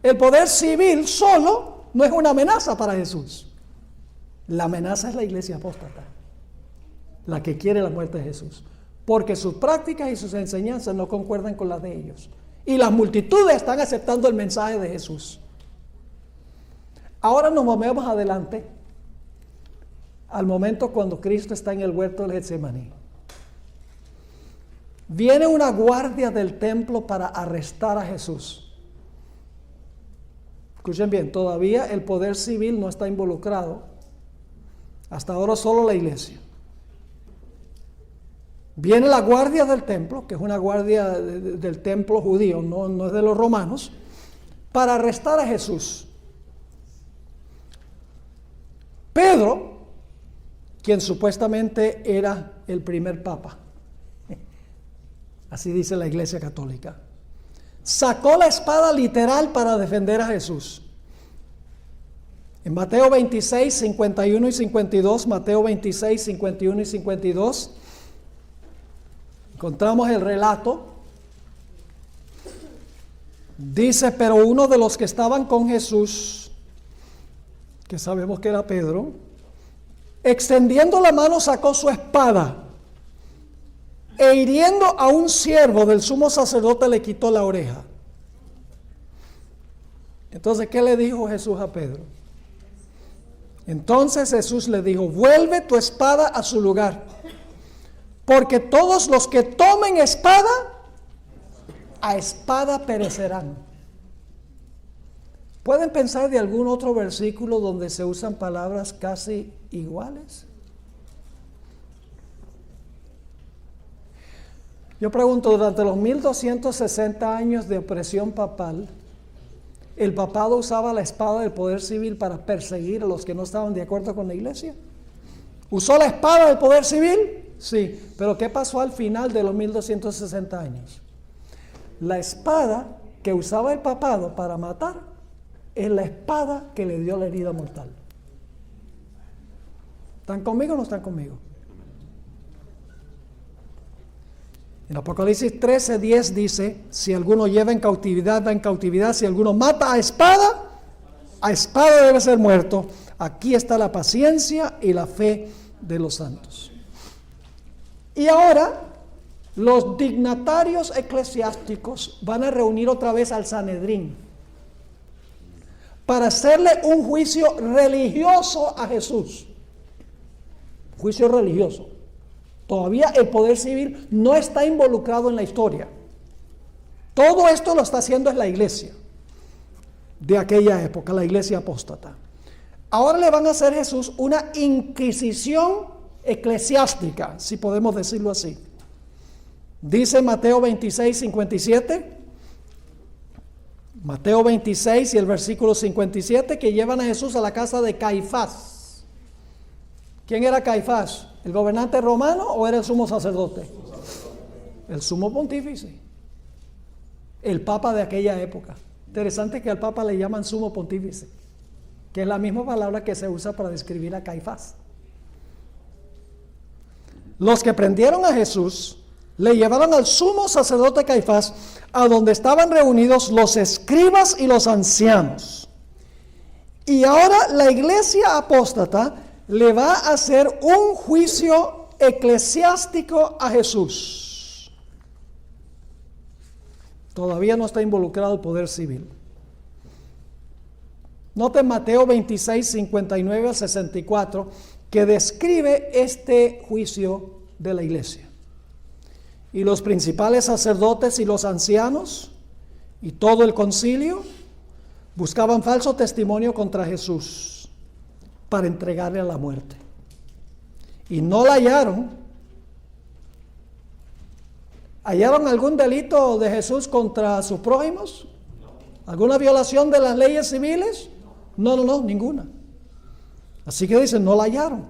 El poder civil solo no es una amenaza para Jesús. La amenaza es la iglesia apóstata, la que quiere la muerte de Jesús, porque sus prácticas y sus enseñanzas no concuerdan con las de ellos. Y las multitudes están aceptando el mensaje de Jesús. Ahora nos movemos adelante al momento cuando Cristo está en el huerto del Getsemaní. Viene una guardia del templo para arrestar a Jesús. Escuchen bien, todavía el poder civil no está involucrado. Hasta ahora solo la iglesia. Viene la guardia del templo, que es una guardia del templo judío, no es de los romanos, para arrestar a Jesús. Pedro, quien supuestamente era el primer papa, así dice la Iglesia Católica, sacó la espada literal para defender a Jesús. En Mateo 26, 51 y 52, Mateo 26, 51 y 52, encontramos el relato. Dice, pero uno de los que estaban con Jesús, que sabemos que era Pedro, extendiendo la mano sacó su espada e hiriendo a un siervo del sumo sacerdote le quitó la oreja. Entonces, ¿qué le dijo Jesús a Pedro? Entonces Jesús le dijo, vuelve tu espada a su lugar, porque todos los que tomen espada, a espada perecerán. ¿Pueden pensar de algún otro versículo donde se usan palabras casi iguales? Yo pregunto, durante los 1260 años de opresión papal, ¿el papado usaba la espada del poder civil para perseguir a los que no estaban de acuerdo con la iglesia? ¿Usó la espada del poder civil? Sí, pero ¿qué pasó al final de los 1260 años? La espada que usaba el papado para matar es la espada que le dio la herida mortal. ¿Están conmigo o no están conmigo? En Apocalipsis 13:10 dice, si alguno lleva en cautividad, va en cautividad. Si alguno mata a espada debe ser muerto. Aquí está la paciencia y la fe de los santos. Y ahora, los dignatarios eclesiásticos van a reunir otra vez al Sanedrín para hacerle un juicio religioso a Jesús. Juicio religioso. Todavía el poder civil no está involucrado en la historia. Todo esto lo está haciendo es la iglesia de aquella época, la iglesia apóstata. Ahora le van a hacer a Jesús una inquisición eclesiástica, si podemos decirlo así. Dice Mateo 26:57, Mateo 26 y el versículo 57, que llevan a Jesús a la casa de Caifás. ¿Quién era Caifás? ¿El gobernante romano o era el sumo sacerdote? El sumo pontífice, el papa de aquella época. Interesante que al papa le llaman sumo pontífice, que es la misma palabra que se usa para describir a Caifás. Los que prendieron a Jesús le llevaron al sumo sacerdote Caifás, a donde estaban reunidos los escribas y los ancianos. Y ahora la iglesia apóstata le va a hacer un juicio eclesiástico a Jesús. Todavía no está involucrado el poder civil. Noten Mateo 26, 59 al 64, que describe este juicio de la iglesia. Y los principales sacerdotes y los ancianos y todo el concilio buscaban falso testimonio contra Jesús para entregarle a la muerte. Y no la hallaron. ¿Hallaron algún delito de Jesús contra sus prójimos? ¿Alguna violación de las leyes civiles? No, ninguna. Así que dicen, no la hallaron.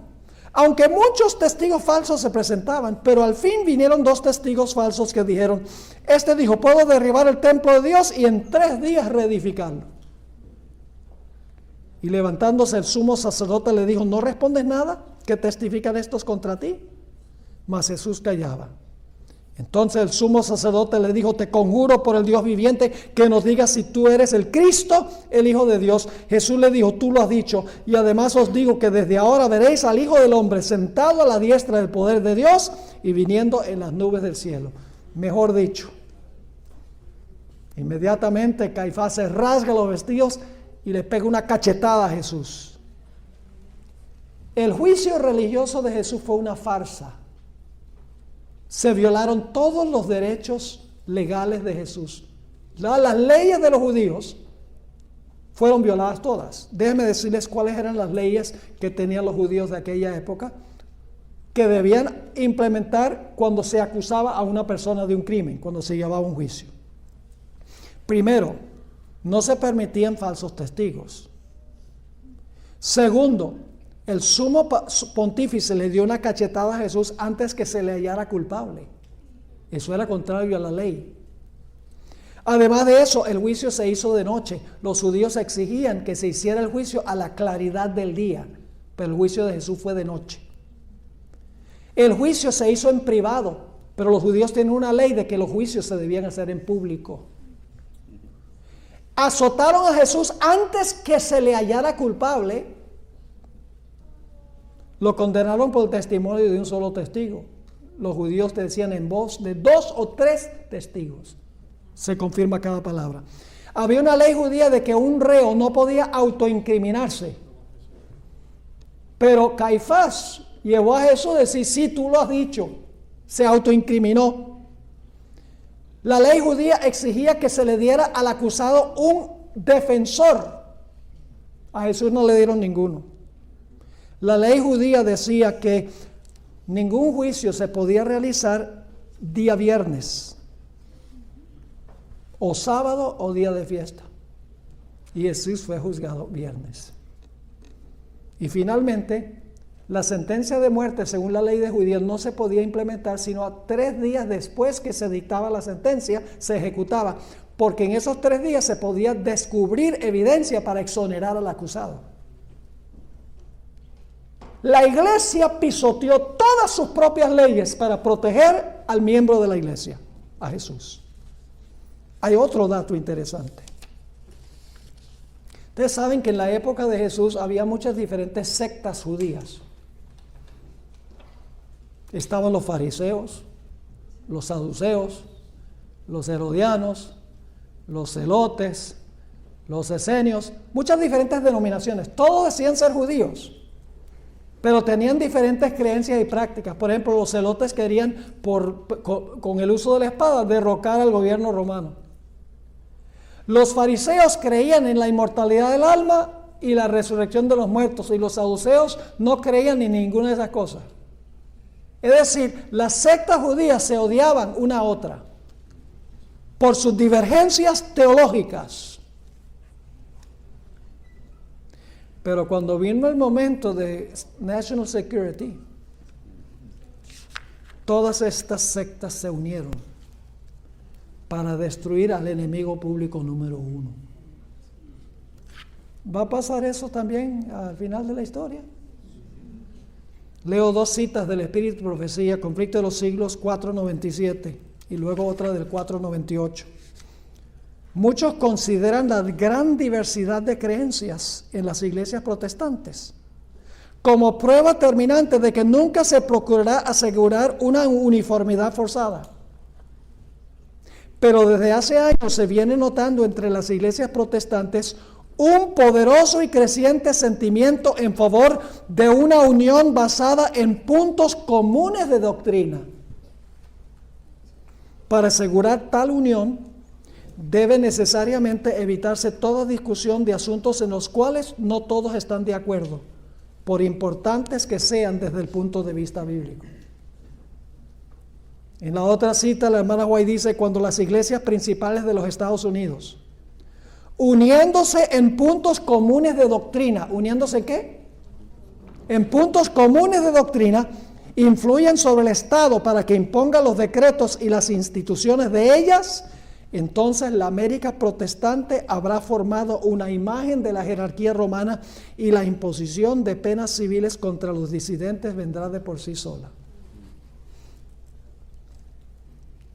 Aunque muchos testigos falsos se presentaban, pero al fin vinieron 2 testigos falsos que dijeron, este dijo, puedo derribar el templo de Dios y en 3 días reedificarlo. Y levantándose el sumo sacerdote le dijo, ¿no respondes nada? ¿Qué testifican estos contra ti? Mas Jesús callaba. Entonces el sumo sacerdote le dijo, te conjuro por el Dios viviente que nos digas si tú eres el Cristo, el Hijo de Dios. Jesús le dijo, tú lo has dicho, y además os digo que desde ahora veréis al Hijo del Hombre sentado a la diestra del poder de Dios y viniendo en las nubes del cielo. Mejor dicho. Inmediatamente Caifás se rasga los vestidos y le pega una cachetada a Jesús. El juicio religioso de Jesús fue una farsa. Se violaron todos los derechos legales de Jesús. Las leyes de los judíos fueron violadas todas. Déjenme decirles cuáles eran las leyes que tenían los judíos de aquella época, que debían implementar cuando se acusaba a una persona de un crimen, cuando se llevaba un juicio. Primero, no se permitían falsos testigos. Segundo, el sumo pontífice le dio una cachetada a Jesús antes que se le hallara culpable. Eso era contrario a la ley. Además de eso, el juicio se hizo de noche. Los judíos exigían que se hiciera el juicio a la claridad del día, pero el juicio de Jesús fue de noche. El juicio se hizo en privado, pero los judíos tienen una ley de que los juicios se debían hacer en público. Azotaron a Jesús antes que se le hallara culpable. Lo condenaron por el testimonio de un solo testigo. Los judíos te decían en voz de 2 o 3 testigos. Se confirma cada palabra. Había una ley judía de que un reo no podía autoincriminarse. Pero Caifás llevó a Jesús a decir, sí, tú lo has dicho. Se autoincriminó. La ley judía exigía que se le diera al acusado un defensor. A Jesús no le dieron ninguno. La ley judía decía que ningún juicio se podía realizar día viernes, o sábado o día de fiesta. Y Jesús fue juzgado viernes. Y finalmente, la sentencia de muerte, según la ley de judíos, no se podía implementar sino a 3 días después que se dictaba la sentencia, se ejecutaba, porque en esos 3 días se podía descubrir evidencia para exonerar al acusado. La iglesia pisoteó todas sus propias leyes para proteger al miembro de la iglesia, a Jesús. Hay otro dato interesante. Ustedes saben que en la época de Jesús había muchas diferentes sectas judías. Estaban los fariseos, los saduceos, los herodianos, los celotes, los esenios, muchas diferentes denominaciones. Todos decían ser judíos, pero tenían diferentes creencias y prácticas. Por ejemplo, los celotes querían, con el uso de la espada, derrocar al gobierno romano. Los fariseos creían en la inmortalidad del alma y la resurrección de los muertos, y los saduceos no creían en ninguna de esas cosas. Es decir, las sectas judías se odiaban una a otra por sus divergencias teológicas. Pero cuando vino el momento de National Security, todas estas sectas se unieron para destruir al enemigo público número 1. ¿Va a pasar eso también al final de la historia? Leo 2 citas del Espíritu y Profecía, Conflicto de los Siglos 4:97 y luego otra del 4:98. Muchos consideran la gran diversidad de creencias en las iglesias protestantes como prueba terminante de que nunca se procurará asegurar una uniformidad forzada. Pero desde hace años se viene notando entre las iglesias protestantes un poderoso y creciente sentimiento en favor de una unión basada en puntos comunes de doctrina. Para asegurar tal unión, debe necesariamente evitarse toda discusión de asuntos en los cuales no todos están de acuerdo, por importantes que sean desde el punto de vista bíblico. En la otra cita, la hermana White dice, cuando las iglesias principales de los Estados Unidos, uniéndose en puntos comunes de doctrina, ¿uniéndose en qué? En puntos comunes de doctrina, influyen sobre el Estado para que imponga los decretos y las instituciones de ellas, entonces la América protestante habrá formado una imagen de la jerarquía romana y la imposición de penas civiles contra los disidentes vendrá de por sí sola.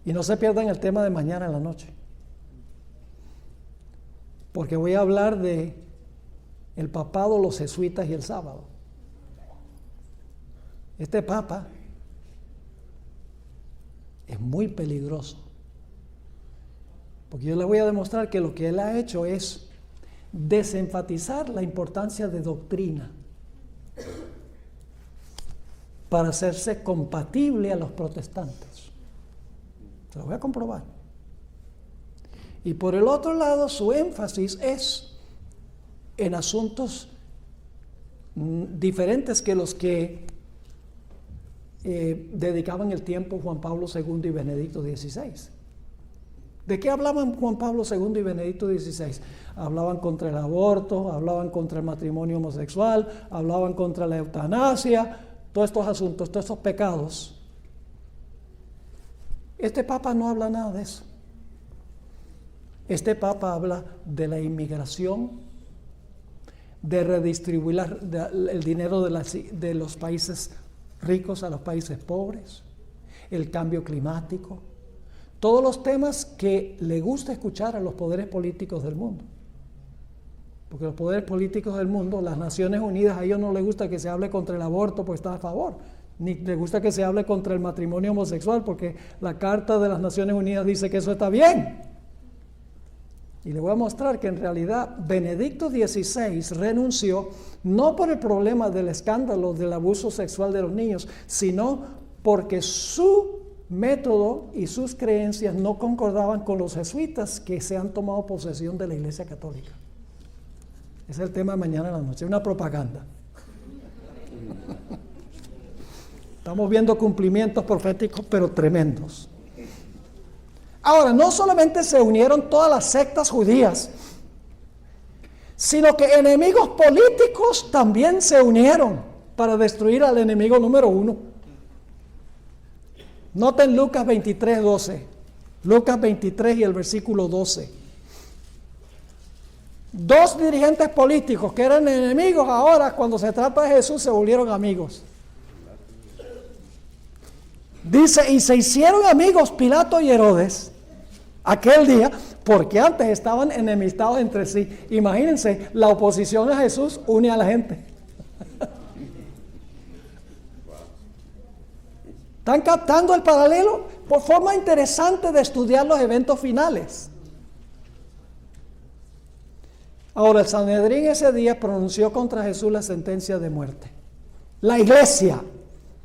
Y no se pierdan el tema de mañana en la noche, porque voy a hablar de el papado, los jesuitas y el sábado. Este papa es muy peligroso, porque yo les voy a demostrar que lo que él ha hecho es desenfatizar la importancia de doctrina para hacerse compatible a los protestantes. Se lo voy a comprobar. Y por el otro lado, su énfasis es en asuntos diferentes que los que dedicaban el tiempo Juan Pablo II y Benedicto XVI. ¿De qué hablaban Juan Pablo II y Benedicto XVI? Hablaban contra el aborto, hablaban contra el matrimonio homosexual, hablaban contra la eutanasia, todos estos asuntos, todos estos pecados. Este Papa no habla nada de eso. Este Papa habla de la inmigración, de redistribuir el dinero de los países ricos a los países pobres, el cambio climático, todos los temas que le gusta escuchar a los poderes políticos del mundo. Porque los poderes políticos del mundo, las Naciones Unidas, a ellos no les gusta que se hable contra el aborto porque está a favor, ni les gusta que se hable contra el matrimonio homosexual porque la Carta de las Naciones Unidas dice que eso está bien. Y le voy a mostrar que en realidad Benedicto XVI renunció no por el problema del escándalo del abuso sexual de los niños, sino porque su método y sus creencias no concordaban con los jesuitas que se han tomado posesión de la Iglesia Católica. Ese es el tema de mañana en la noche, una propaganda. Estamos viendo cumplimientos proféticos, pero tremendos. Ahora, no solamente se unieron todas las sectas judías, sino que enemigos políticos también se unieron para destruir al enemigo número uno. Noten Lucas 23, 12. Lucas 23 y el versículo 12. Dos dirigentes políticos que eran enemigos, ahora cuando se trata de Jesús se volvieron amigos. Dice, y se hicieron amigos Pilato y Herodes aquel día, porque antes estaban enemistados entre sí. Imagínense, la oposición a Jesús une a la gente. ¿Están captando el paralelo? Por forma interesante de estudiar los eventos finales. Ahora, el Sanedrín ese día pronunció contra Jesús la sentencia de muerte. La iglesia,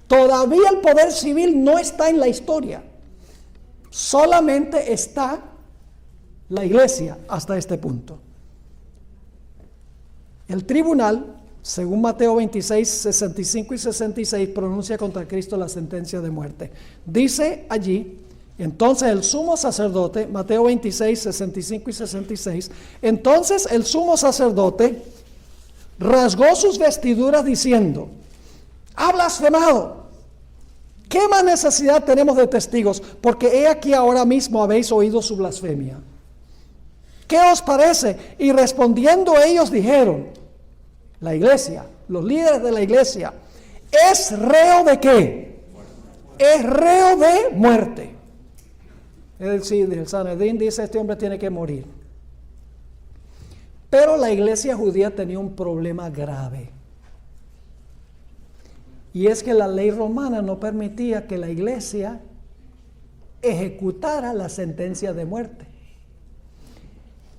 todavía el poder civil no está en la historia. Solamente está la iglesia hasta este punto. El tribunal, según Mateo 26, 65 y 66, pronuncia contra Cristo la sentencia de muerte. Dice allí, entonces el sumo sacerdote, Mateo 26, 65 y 66, entonces el sumo sacerdote rasgó sus vestiduras diciendo, ha blasfemado. ¿Qué más necesidad tenemos de testigos? Porque he aquí ahora mismo habéis oído su blasfemia. ¿Qué os parece? Y respondiendo ellos dijeron, la iglesia, los líderes de la iglesia, ¿es reo de qué? Es reo de muerte. Es decir, el Sanedrín dice, este hombre tiene que morir. Pero la iglesia judía tenía un problema grave. Y es que la ley romana no permitía que la iglesia ejecutara la sentencia de muerte.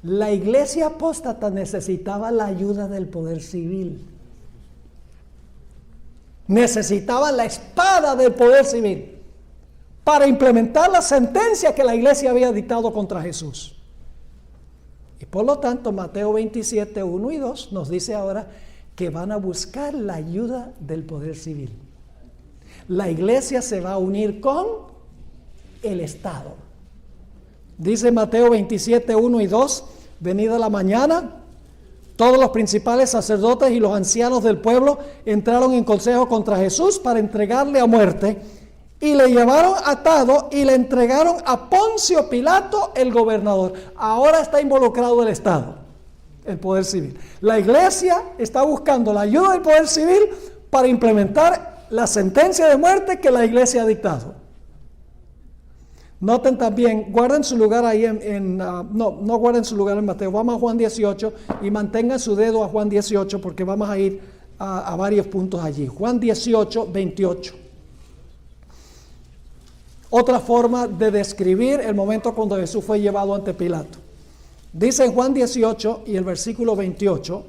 La iglesia apóstata necesitaba la ayuda del poder civil. Necesitaba la espada del poder civil para implementar la sentencia que la iglesia había dictado contra Jesús. Y por lo tanto, Mateo 27, 1 y 2 nos dice ahora que van a buscar la ayuda del poder civil. La iglesia se va a unir con el Estado. Dice Mateo 27, 1 y 2, venida la mañana, todos los principales sacerdotes y los ancianos del pueblo entraron en consejo contra Jesús para entregarle a muerte, y le llevaron atado y le entregaron a Poncio Pilato, el gobernador. Ahora está involucrado el Estado, el poder civil. La iglesia está buscando la ayuda del poder civil para implementar la sentencia de muerte que la iglesia ha dictado. Noten también, guarden su lugar ahí no guarden su lugar en Mateo, vamos a Juan 18 y mantengan su dedo a Juan 18 porque vamos a ir a varios puntos allí. Juan 18, 28. Otra forma de describir el momento cuando Jesús fue llevado ante Pilato. Dice en Juan 18 y el versículo 28,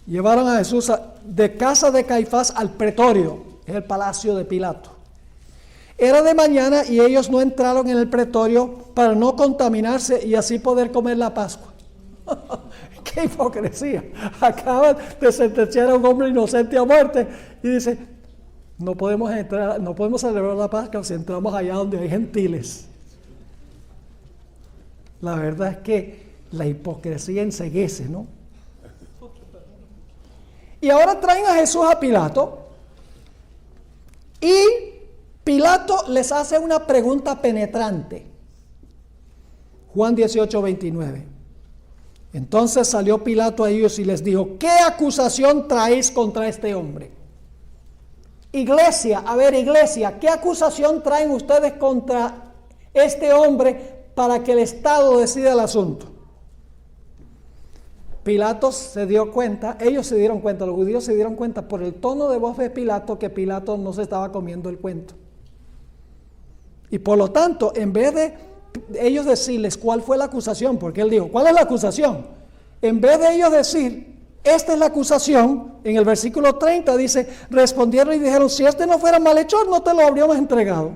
llevaron a Jesús de casa de Caifás al pretorio, es el palacio de Pilato. Era de mañana y ellos no entraron en el pretorio para no contaminarse y así poder comer la Pascua. ¡Qué hipocresía! Acaban de sentenciar a un hombre inocente a muerte y dice, no podemos entrar, no podemos celebrar la Pascua si entramos allá donde hay gentiles. La verdad es que la hipocresía enceguece, ¿no? Y ahora traen a Jesús a Pilato y Pilato les hace una pregunta penetrante. Juan 18, 29. Entonces salió Pilato a ellos y les dijo, ¿qué acusación traéis contra este hombre? Iglesia, ¿qué acusación traen ustedes contra este hombre para que el Estado decida el asunto? Pilato se dio cuenta, ellos se dieron cuenta, los judíos se dieron cuenta por el tono de voz de Pilato que Pilato no se estaba comiendo el cuento. Y por lo tanto, en vez de ellos decirles cuál fue la acusación, porque él dijo, ¿cuál es la acusación? En vez de ellos decir, esta es la acusación, en el versículo 30 dice, respondieron y dijeron, si este no fuera malhechor, no te lo habríamos entregado.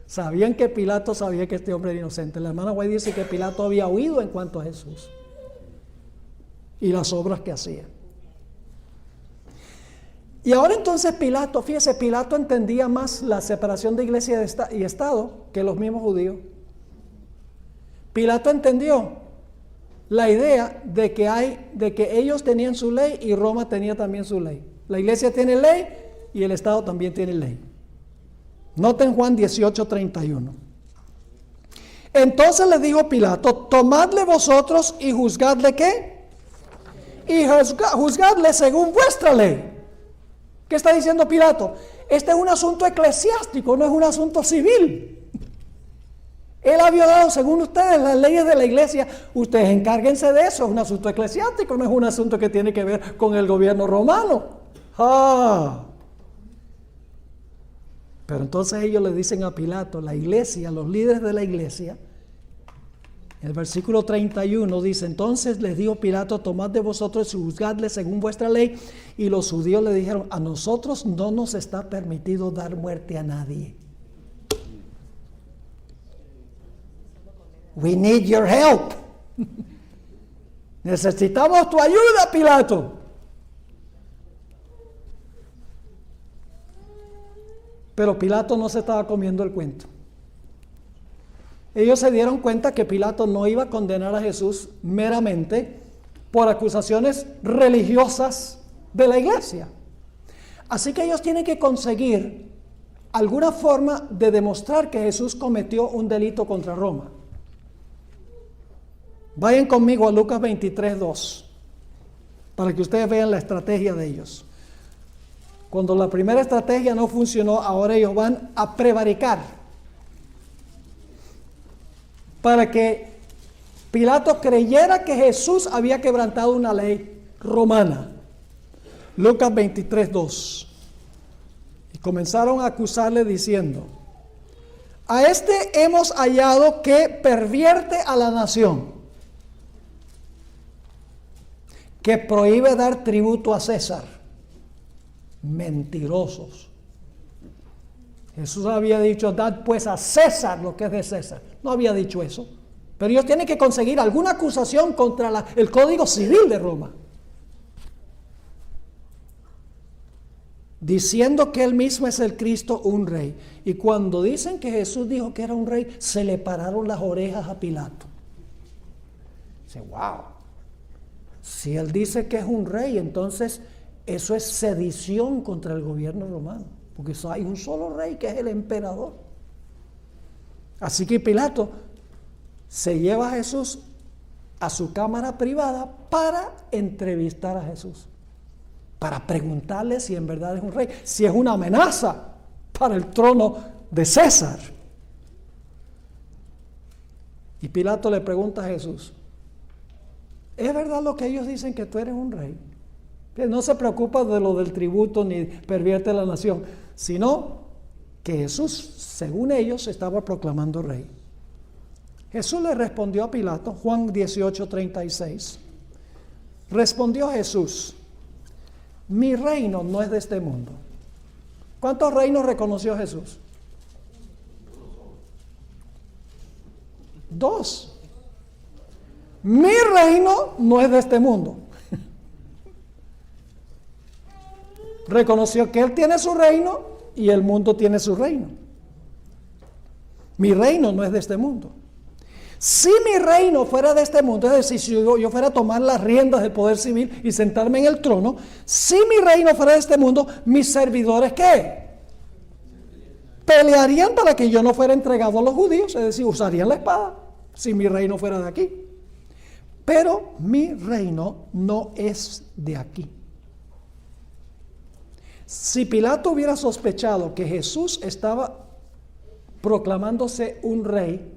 Sabían que Pilato sabía que este hombre era inocente. La hermana White dice que Pilato había oído en cuanto a Jesús y las obras que hacía. Y ahora entonces Pilato, fíjese, Pilato entendía más la separación de iglesia y Estado que los mismos judíos. Pilato entendió la idea de que ellos tenían su ley y Roma tenía también su ley. La iglesia tiene ley y el Estado también tiene ley. Noten Juan 18:31. Entonces le dijo Pilato, tomadle vosotros y juzgadle ¿qué? Y juzgadle según vuestra ley. ¿Qué está diciendo Pilato? Este es un asunto eclesiástico, no es un asunto civil. Él ha violado, según ustedes, las leyes de la iglesia. Ustedes encárguense de eso, es un asunto eclesiástico, no es un asunto que tiene que ver con el gobierno romano. Pero entonces ellos le dicen a Pilato, la iglesia, los líderes de la iglesia, el versículo 31 dice, entonces les dijo Pilato, tomad de vosotros y juzgadle según vuestra ley. Y los judíos le dijeron, a nosotros no nos está permitido dar muerte a nadie. We need your help. Necesitamos tu ayuda, Pilato. Pero Pilato no se estaba comiendo el cuento. Ellos se dieron cuenta que Pilato no iba a condenar a Jesús meramente por acusaciones religiosas de la iglesia. Así que ellos tienen que conseguir alguna forma de demostrar que Jesús cometió un delito contra Roma. Vayan conmigo a Lucas 23:2 para que ustedes vean la estrategia de ellos. Cuando la primera estrategia no funcionó, ahora ellos van a prevaricar para que Pilato creyera que Jesús había quebrantado una ley romana. Lucas 23:2. Y comenzaron a acusarle diciendo, a este hemos hallado que pervierte a la nación, que prohíbe dar tributo a César. Mentirosos. Jesús había dicho, dad pues a César lo que es de César. No había dicho eso. Pero ellos tienen que conseguir alguna acusación contra el Código Civil de Roma, diciendo que él mismo es el Cristo, un rey. Y cuando dicen que Jesús dijo que era un rey, se le pararon las orejas a Pilato. Dice, wow. Si él dice que es un rey, entonces eso es sedición contra el gobierno romano, porque hay un solo rey que es el emperador. Así que Pilato se lleva a Jesús a su cámara privada para entrevistar a Jesús, para preguntarle si en verdad es un rey, si es una amenaza para el trono de César. Y Pilato le pregunta a Jesús, ¿es verdad lo que ellos dicen que tú eres un rey? Que no se preocupa de lo del tributo ni pervierte la nación, sino que Jesús, según ellos, estaba proclamando rey. Jesús le respondió a Pilato, Juan 18:36. Respondió Jesús, mi reino no es de este mundo. ¿Cuántos reinos reconoció Jesús? 2. Mi reino no es de este mundo. Reconoció que él tiene su reino y el mundo tiene su reino. Mi reino no es de este mundo. Si mi reino fuera de este mundo, es decir, si yo fuera a tomar las riendas del poder civil y sentarme en el trono, si mi reino fuera de este mundo, mis servidores, ¿qué? Pelearían para que yo no fuera entregado a los judíos, es decir, usarían la espada, si mi reino fuera de aquí. Pero mi reino no es de aquí. Si Pilato hubiera sospechado que Jesús estaba proclamándose un rey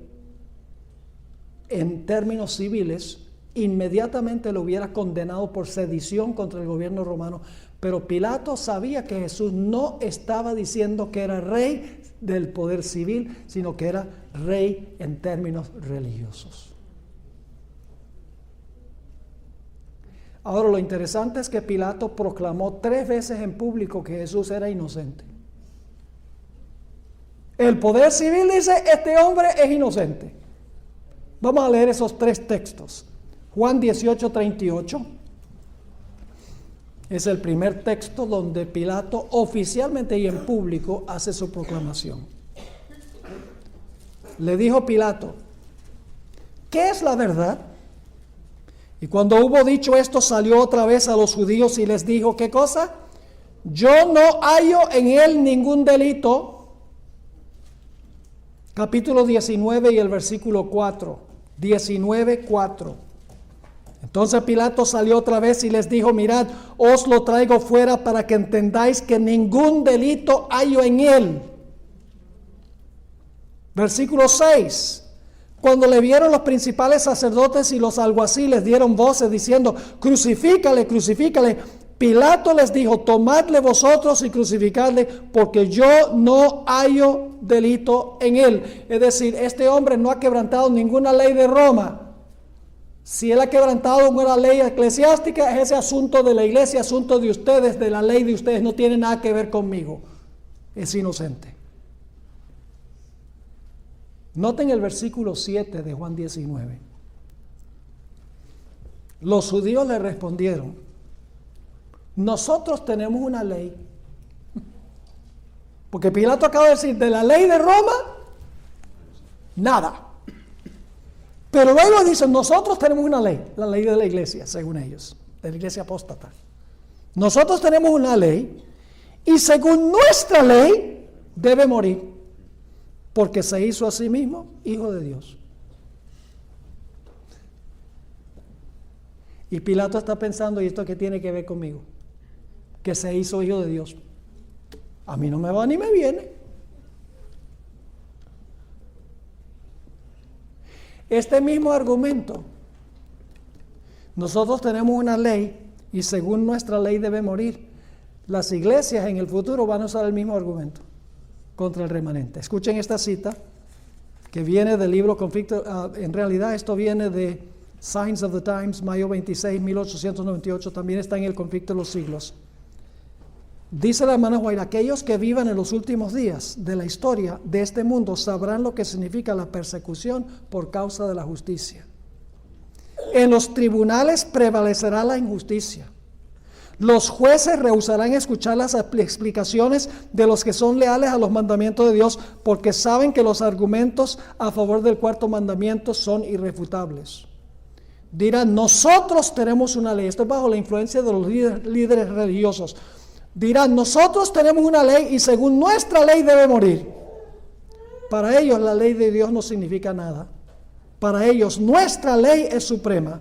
en términos civiles, inmediatamente lo hubiera condenado por sedición contra el gobierno romano. Pero Pilato sabía que Jesús no estaba diciendo que era rey del poder civil, sino que era rey en términos religiosos. Ahora, lo interesante es que Pilato proclamó 3 veces en público que Jesús era inocente. El poder civil dice, este hombre es inocente. Vamos a leer esos 3 textos. Juan 18:38 es el primer texto donde Pilato oficialmente y en público hace su proclamación. Le dijo Pilato, ¿qué es la verdad? Y cuando hubo dicho esto, salió otra vez a los judíos y les dijo, ¿qué cosa? Yo no hallo en él ningún delito. Capítulo 19 y el versículo 4. 19:4. Entonces Pilato salió otra vez y les dijo, mirad, os lo traigo fuera para que entendáis que ningún delito hallo en él. Versículo 6. Cuando le vieron los principales sacerdotes y los alguaciles dieron voces diciendo, crucifícale, crucifícale. Pilato les dijo, tomadle vosotros y crucificadle, porque yo no hallo delito en él. Es decir, este hombre no ha quebrantado ninguna ley de Roma. Si él ha quebrantado una ley eclesiástica, es ese asunto de la iglesia, asunto de ustedes, de la ley de ustedes, no tiene nada que ver conmigo. Es inocente. Noten el versículo 7 de Juan 19. Los judíos le respondieron, nosotros tenemos una ley. Porque Pilato acaba de decir, de la ley de Roma, nada. Pero luego dicen, nosotros tenemos una ley, la ley de la iglesia, según ellos, de la iglesia apóstata. Nosotros tenemos una ley, y según nuestra ley, debe morir, porque se hizo a sí mismo hijo de Dios. Y Pilato está pensando, ¿y esto qué tiene que ver conmigo? Que se hizo hijo de Dios. A mí no me va ni me viene. Este mismo argumento, nosotros tenemos una ley y según nuestra ley debe morir. Las iglesias en el futuro van a usar el mismo argumento contra el remanente. Escuchen esta cita que viene del libro Conflicto. En realidad esto viene de Signs of the Times, mayo 26, 1898. También está en el Conflicto de los Siglos. Dice la hermana White, aquellos que vivan en los últimos días de la historia de este mundo sabrán lo que significa la persecución por causa de la justicia. En los tribunales prevalecerá la injusticia. Los jueces rehusarán escuchar las explicaciones de los que son leales a los mandamientos de Dios porque saben que los argumentos a favor del cuarto mandamiento son irrefutables. Dirán, nosotros tenemos una ley. Esto es bajo la influencia de los líderes religiosos. Dirán, nosotros tenemos una ley y según nuestra ley debe morir. Para ellos la ley de Dios no significa nada. Para ellos nuestra ley es suprema.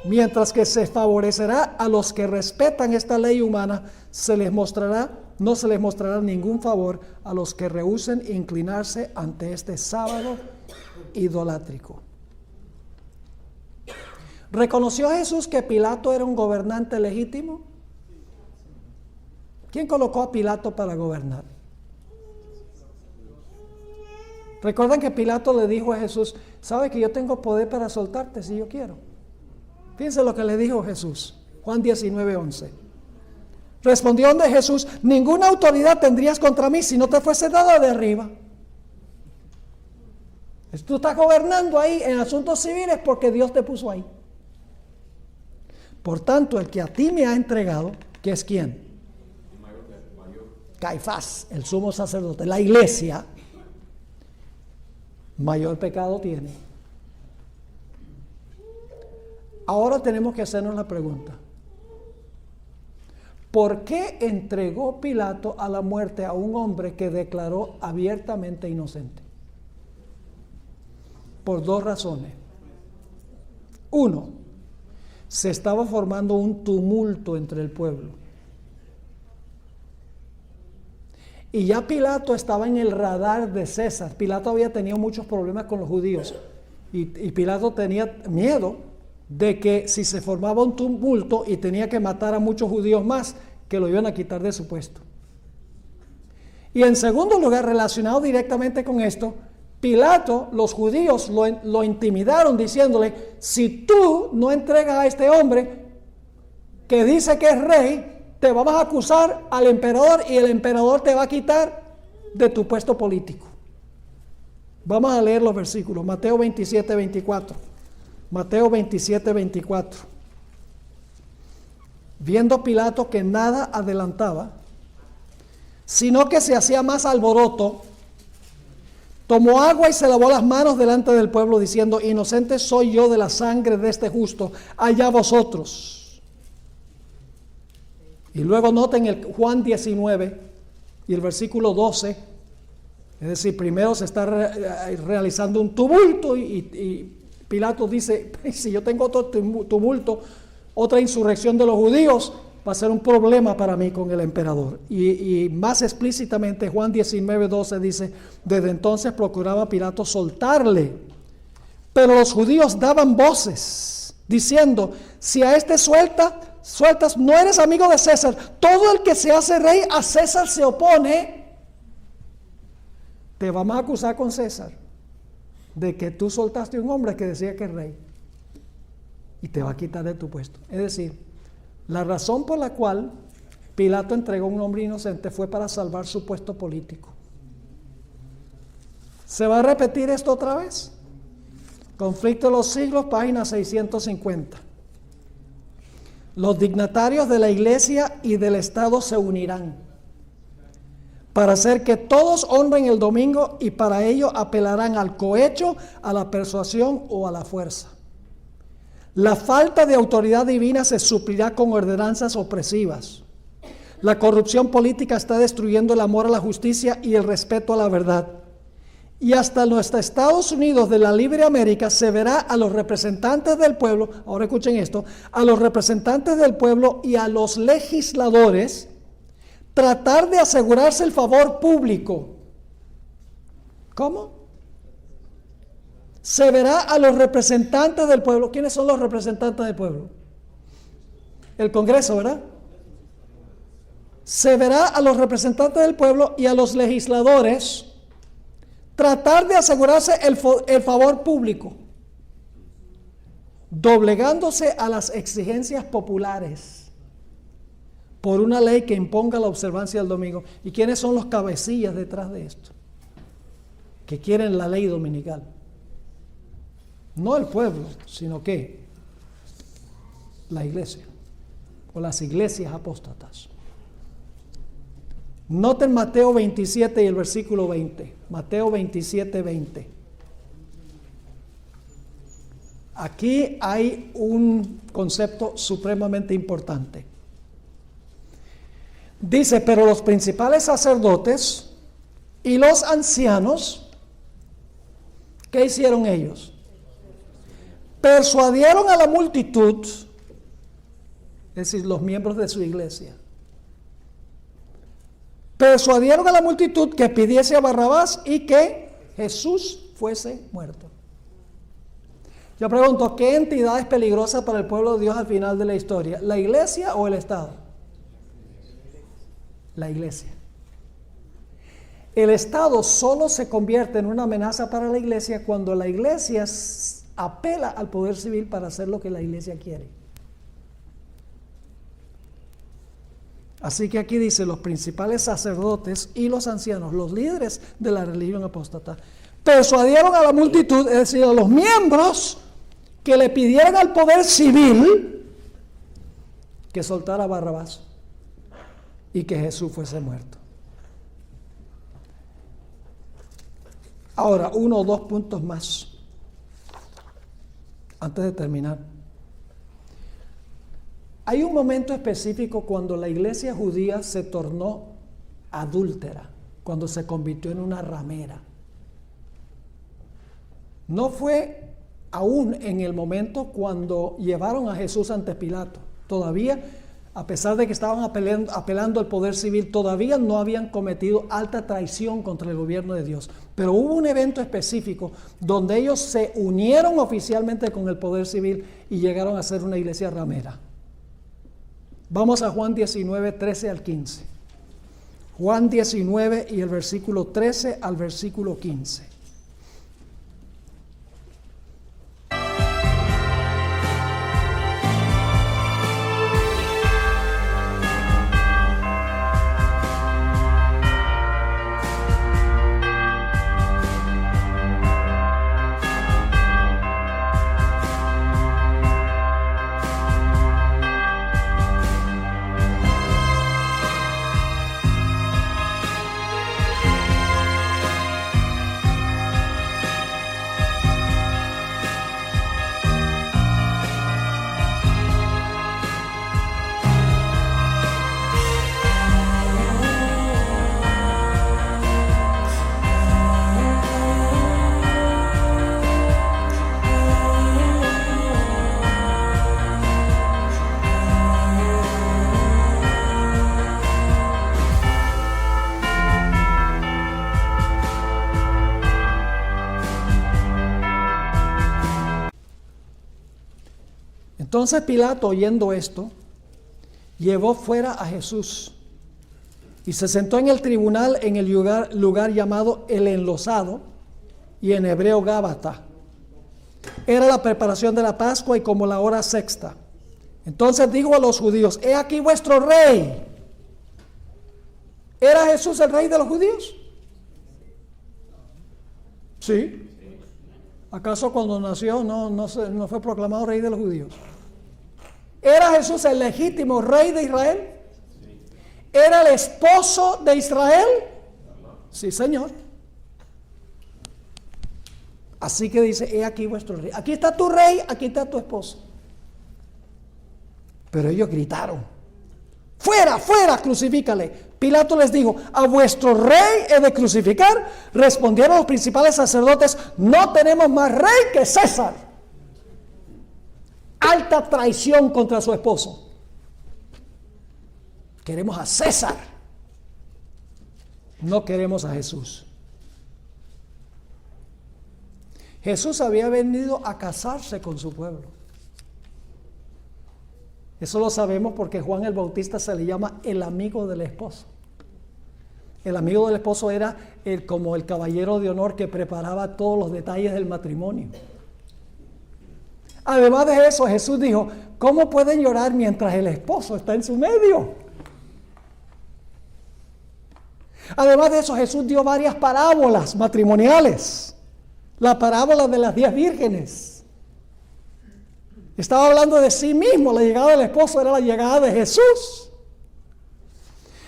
Mientras que se favorecerá a los que respetan esta ley humana, no se les mostrará ningún favor a los que rehúsen inclinarse ante este sábado idolátrico. ¿Reconoció Jesús que Pilato era un gobernante legítimo? ¿Quién colocó a Pilato para gobernar? Recuerdan que Pilato le dijo a Jesús, ¿sabe que yo tengo poder para soltarte si yo quiero? Fíjense lo que le dijo Jesús, Juan 19:11. Respondió de Jesús, ninguna autoridad tendrías contra mí si no te fuese dada de arriba. Tú estás gobernando ahí en asuntos civiles porque Dios te puso ahí. Por tanto, el que a ti me ha entregado, ¿que es quién? Caifás, el sumo sacerdote, la iglesia, mayor pecado tiene. Ahora tenemos que hacernos la pregunta, ¿por qué entregó Pilato a la muerte a un hombre que declaró abiertamente inocente? Por 2 razones. 1, se estaba formando un tumulto entre el pueblo. Y ya Pilato estaba en el radar de César. Pilato había tenido muchos problemas con los judíos. Y Pilato tenía miedo de que si se formaba un tumulto y tenía que matar a muchos judíos más, que lo iban a quitar de su puesto. Y en segundo lugar, relacionado directamente con esto, Pilato, los judíos lo intimidaron diciéndole, si tú no entregas a este hombre que dice que es rey, te vamos a acusar al emperador y el emperador te va a quitar de tu puesto político. Vamos a leer los versículos, Mateo 27, 24. Mateo 27, 24. Viendo Pilato que nada adelantaba, sino que se hacía más alboroto, tomó agua y se lavó las manos delante del pueblo, diciendo, inocente soy yo de la sangre de este justo, allá vosotros. Y luego noten el Juan 19 y el versículo 12, es decir, primero se está realizando un tumulto y Pilato dice, si yo tengo otro tumulto, otra insurrección de los judíos, va a ser un problema para mí con el emperador. Y más explícitamente Juan 19, 12 dice, desde entonces procuraba Pilato soltarle, pero los judíos daban voces, diciendo, si a este sueltas, no eres amigo de César. Todo el que se hace rey a César se opone. Te vamos a acusar con César de que tú soltaste a un hombre que decía que es rey y te va a quitar de tu puesto. Es decir, la razón por la cual Pilato entregó a un hombre inocente fue para salvar su puesto político. ¿Se va a repetir esto otra vez? Conflicto de los siglos, página 650. Los dignatarios de la iglesia y del Estado se unirán para hacer que todos honren el domingo y para ello apelarán al cohecho, a la persuasión o a la fuerza. La falta de autoridad divina se suplirá con ordenanzas opresivas. La corrupción política está destruyendo el amor a la justicia y el respeto a la verdad. Y hasta los Estados Unidos de la libre América se verá a los representantes del pueblo, ahora escuchen esto, a los representantes del pueblo y a los legisladores tratar de asegurarse el favor público. ¿Cómo? Se verá a los representantes del pueblo. ¿Quiénes son los representantes del pueblo? El Congreso, ¿verdad? Se verá a los representantes del pueblo y a los legisladores tratar de asegurarse el favor público, doblegándose a las exigencias populares por una ley que imponga la observancia del domingo. ¿Y quiénes son los cabecillas detrás de esto? Que quieren la ley dominical. No el pueblo, sino que la iglesia o las iglesias apóstatas. Noten Mateo 27 y el versículo 20. Mateo 27, 20. Aquí hay un concepto supremamente importante. Dice, pero los principales sacerdotes y los ancianos, ¿qué hicieron ellos? Persuadieron a la multitud, es decir, los miembros de su iglesia. Persuadieron a la multitud que pidiese a Barrabás y que Jesús fuese muerto. Yo pregunto, ¿qué entidad es peligrosa para el pueblo de Dios al final de la historia? ¿La iglesia o el Estado? La iglesia. El Estado solo se convierte en una amenaza para la iglesia cuando la iglesia apela al poder civil para hacer lo que la iglesia quiere. Así que aquí dice, los principales sacerdotes y los ancianos, los líderes de la religión apóstata, persuadieron a la multitud, es decir, a los miembros, que le pidieran al poder civil que soltara a Barrabás y que Jesús fuese muerto. Ahora, 1 o 2 puntos más antes de terminar. Hay un momento específico cuando la iglesia judía se tornó adúltera, cuando se convirtió en una ramera. No fue aún en el momento cuando llevaron a Jesús ante Pilato. Todavía, a pesar de que estaban apelando al poder civil, todavía no habían cometido alta traición contra el gobierno de Dios. Pero hubo un evento específico donde ellos se unieron oficialmente con el poder civil y llegaron a ser una iglesia ramera. Vamos a Juan 19, 13 al 15. Juan 19 y el versículo 13 al versículo 15. Entonces Pilato, oyendo esto, llevó fuera a Jesús y se sentó en el tribunal en el lugar llamado el Enlosado, y en hebreo Gábata. Era la preparación de la Pascua y como la hora sexta. Entonces dijo a los judíos: he aquí vuestro rey. ¿Era Jesús el rey de los judíos? Sí. ¿Acaso cuando nació no fue proclamado rey de los judíos? ¿Era Jesús el legítimo rey de Israel? ¿Era el esposo de Israel? Sí, Señor. Así que dice: he aquí vuestro rey. Aquí está tu rey, aquí está tu esposo. Pero ellos gritaron: fuera, fuera, crucifícale. Pilato les dijo: a vuestro rey he de crucificar. Respondieron los principales sacerdotes: no tenemos más rey que César. Alta traición contra su esposo. Queremos a César, no queremos a Jesús. Jesús había venido a casarse con su pueblo. Eso lo sabemos porque Juan el Bautista se le llama el amigo del esposo. El amigo del esposo era como el caballero de honor que preparaba todos los detalles del matrimonio. Además de eso, Jesús dijo: ¿cómo pueden llorar mientras el esposo está en su medio? Además de eso, Jesús dio varias parábolas matrimoniales. La parábola de las 10 vírgenes. Estaba hablando de sí mismo. La llegada del esposo era la llegada de Jesús.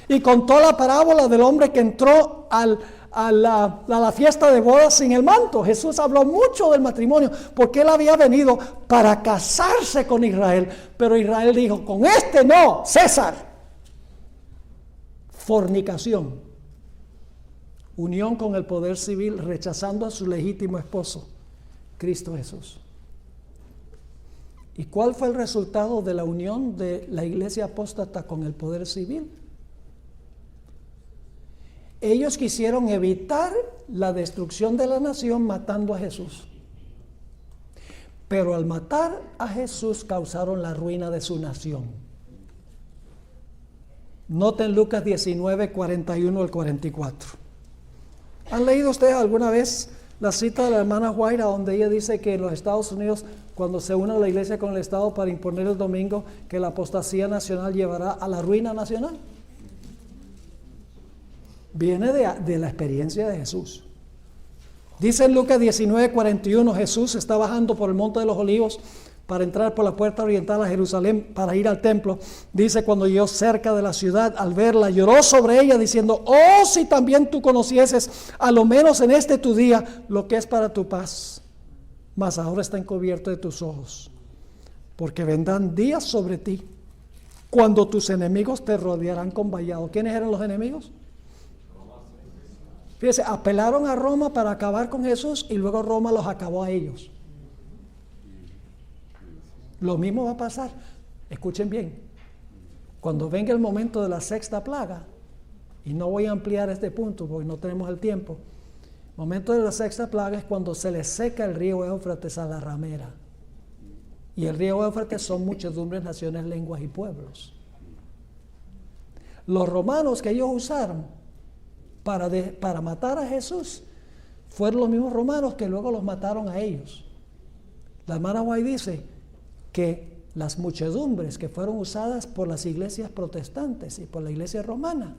Y contó la parábola del hombre que entró a la fiesta de bodas sin el manto. Jesús habló mucho del matrimonio porque él había venido para casarse con Israel. Pero Israel dijo: con este no, César. Fornicación. Unión con el poder civil, rechazando a su legítimo esposo, Cristo Jesús. ¿Y cuál fue el resultado de la unión de la iglesia apóstata con el poder civil? Ellos quisieron evitar la destrucción de la nación matando a Jesús. Pero al matar a Jesús causaron la ruina de su nación. Noten Lucas 19, 41 al 44. ¿Han leído ustedes alguna vez la cita de la hermana Guaira, donde ella dice que en los Estados Unidos, cuando se une la iglesia con el Estado para imponer el domingo, que la apostasía nacional llevará a la ruina nacional? Viene de la experiencia de Jesús. Dice en Lucas 19, 41, Jesús está bajando por el Monte de los Olivos para entrar por la puerta oriental a Jerusalén para ir al templo. Dice: cuando llegó cerca de la ciudad, al verla, lloró sobre ella diciendo: oh, si también tú conocieses, a lo menos en este tu día, lo que es para tu paz. Mas ahora está encubierto de tus ojos, porque vendrán días sobre ti, cuando tus enemigos te rodearán con vallado. ¿Quiénes eran los enemigos? Fíjense, apelaron a Roma para acabar con Jesús y luego Roma los acabó a ellos. Lo mismo va a pasar. Escuchen bien. Cuando venga el momento de la sexta plaga, y no voy a ampliar este punto porque no tenemos el tiempo. El momento de la sexta plaga es cuando se le seca el río Éufrates a la ramera. Y el río Éufrates son muchedumbres, naciones, lenguas y pueblos. Los romanos que ellos usaron para matar a Jesús fueron los mismos romanos que luego los mataron a ellos. La hermana White dice que las muchedumbres que fueron usadas por las iglesias protestantes y por la iglesia romana,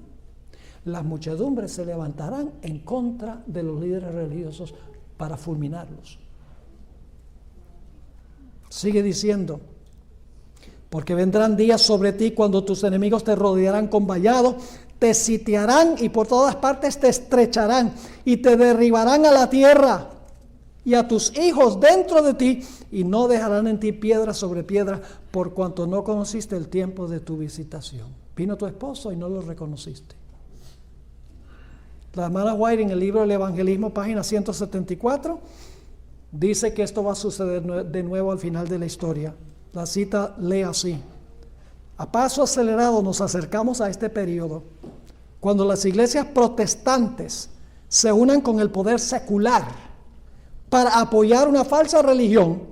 las muchedumbres se levantarán en contra de los líderes religiosos para fulminarlos. Sigue diciendo, porque vendrán días sobre ti cuando tus enemigos te rodearán con vallado, te sitiarán y por todas partes te estrecharán y te derribarán a la tierra y a tus hijos dentro de ti, y no dejarán en ti piedra sobre piedra, por cuanto no conociste el tiempo de tu visitación. Vino tu esposo y no lo reconociste. La hermana White en el libro del Evangelismo, página 174, dice que esto va a suceder de nuevo al final de la historia. La cita lee así: a paso acelerado nos acercamos a este periodo, cuando las iglesias protestantes se unan con el poder secular para apoyar una falsa religión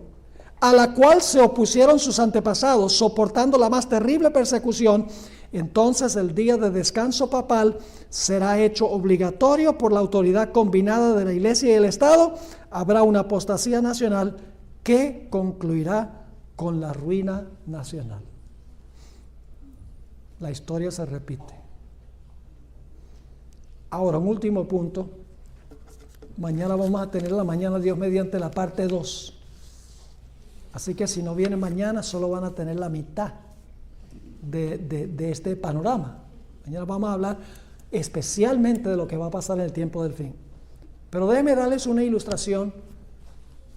a la cual se opusieron sus antepasados, soportando la más terrible persecución. Entonces el día de descanso papal será hecho obligatorio por la autoridad combinada de la Iglesia y el Estado. Habrá una apostasía nacional que concluirá con la ruina nacional. La historia se repite. Ahora, un último punto. Mañana vamos a tener Dios mediante la parte 2. Así que si no vienen mañana, solo van a tener la mitad de este panorama. Mañana vamos a hablar especialmente de lo que va a pasar en el tiempo del fin. Pero déjenme darles una ilustración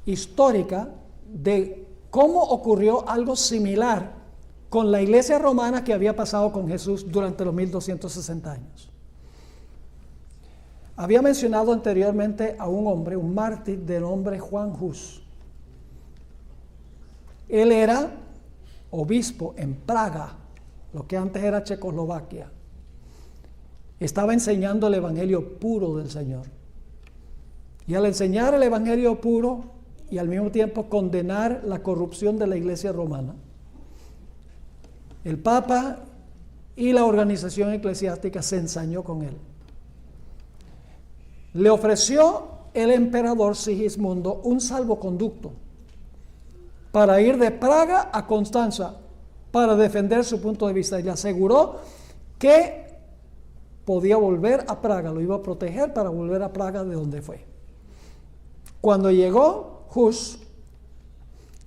histórica de cómo ocurrió algo similar con la iglesia romana que había pasado con Jesús durante los 1260 años. Había mencionado anteriormente a un hombre, un mártir de nombre Juan Hus. Él era obispo en Praga, lo que antes era Checoslovaquia. Estaba enseñando el evangelio puro del Señor. Y al enseñar el evangelio puro y al mismo tiempo condenar la corrupción de la iglesia romana, el Papa y la organización eclesiástica se ensañó con él. Le ofreció el emperador Sigismundo un salvoconducto para ir de Praga a Constanza para defender su punto de vista, y le aseguró que podía volver a Praga, lo iba a proteger para volver a Praga de donde fue. Cuando llegó Hus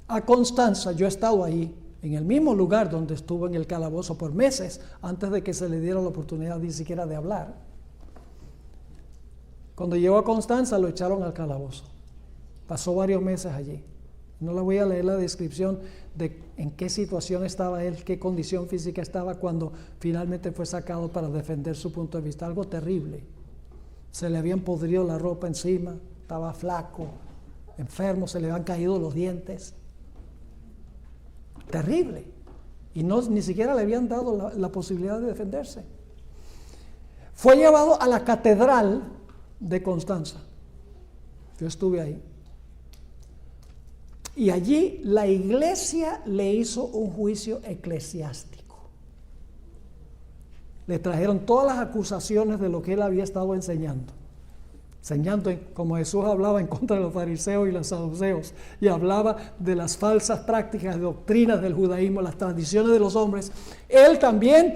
a Constanza, yo he estado ahí, en el mismo lugar donde estuvo en el calabozo por meses, antes de que se le diera la oportunidad ni siquiera de hablar. Cuando llegó a Constanza lo echaron al calabozo. Pasó varios meses allí. No le voy a leer la descripción de en qué situación estaba él, qué condición física estaba cuando finalmente fue sacado para defender su punto de vista. Algo terrible. Se le habían podrido la ropa encima, estaba flaco, enfermo, se le habían caído los dientes. Terrible. Y ni siquiera le habían dado la posibilidad de defenderse. Fue llevado a la catedral de Constanza. Yo estuve ahí. Y allí la iglesia le hizo un juicio eclesiástico. Le trajeron todas las acusaciones de lo que él había estado enseñando. Como Jesús hablaba en contra de los fariseos y los saduceos, y hablaba de las falsas prácticas, doctrinas del judaísmo, las tradiciones de los hombres. Él también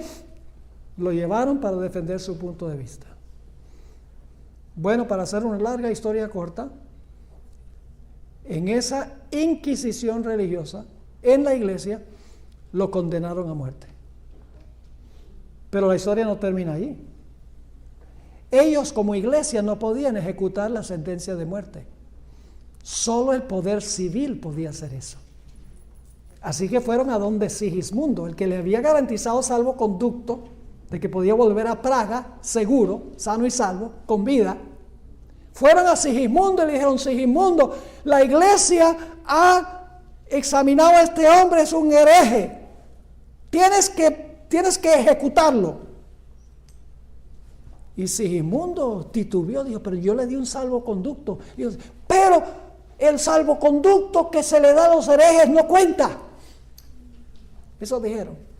lo llevaron para defender su punto de vista. Bueno, para hacer una larga historia corta, en esa inquisición religiosa, en la iglesia, lo condenaron a muerte. Pero la historia no termina allí. Ellos como iglesia no podían ejecutar la sentencia de muerte. Solo el poder civil podía hacer eso. Así que fueron a donde Sigismundo, el que le había garantizado salvoconducto, de que podía volver a Praga, seguro, sano y salvo, con vida. Fueron a Sigismundo y le dijeron: Sigismundo, la iglesia ha examinado a este hombre, es un hereje. Tienes que ejecutarlo. Y Sigismundo titubeó, dijo: pero yo le di un salvoconducto. Y dijo: pero el salvoconducto que se le da a los herejes no cuenta. Eso dijeron.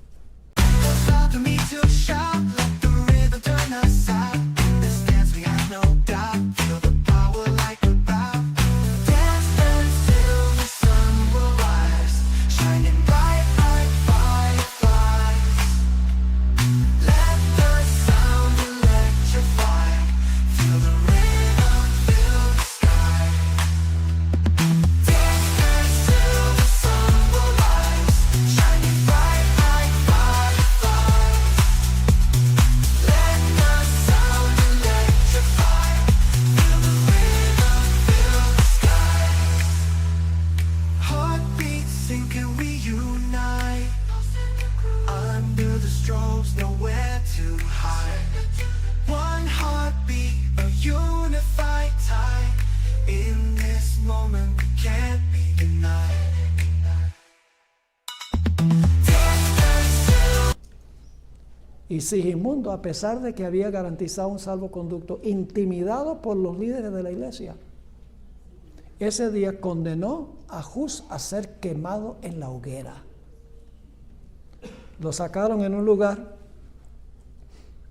y Sigismundo, a pesar de que había garantizado un salvoconducto, intimidado por los líderes de la iglesia, ese día condenó a Hus a ser quemado en la hoguera. Lo sacaron en un lugar,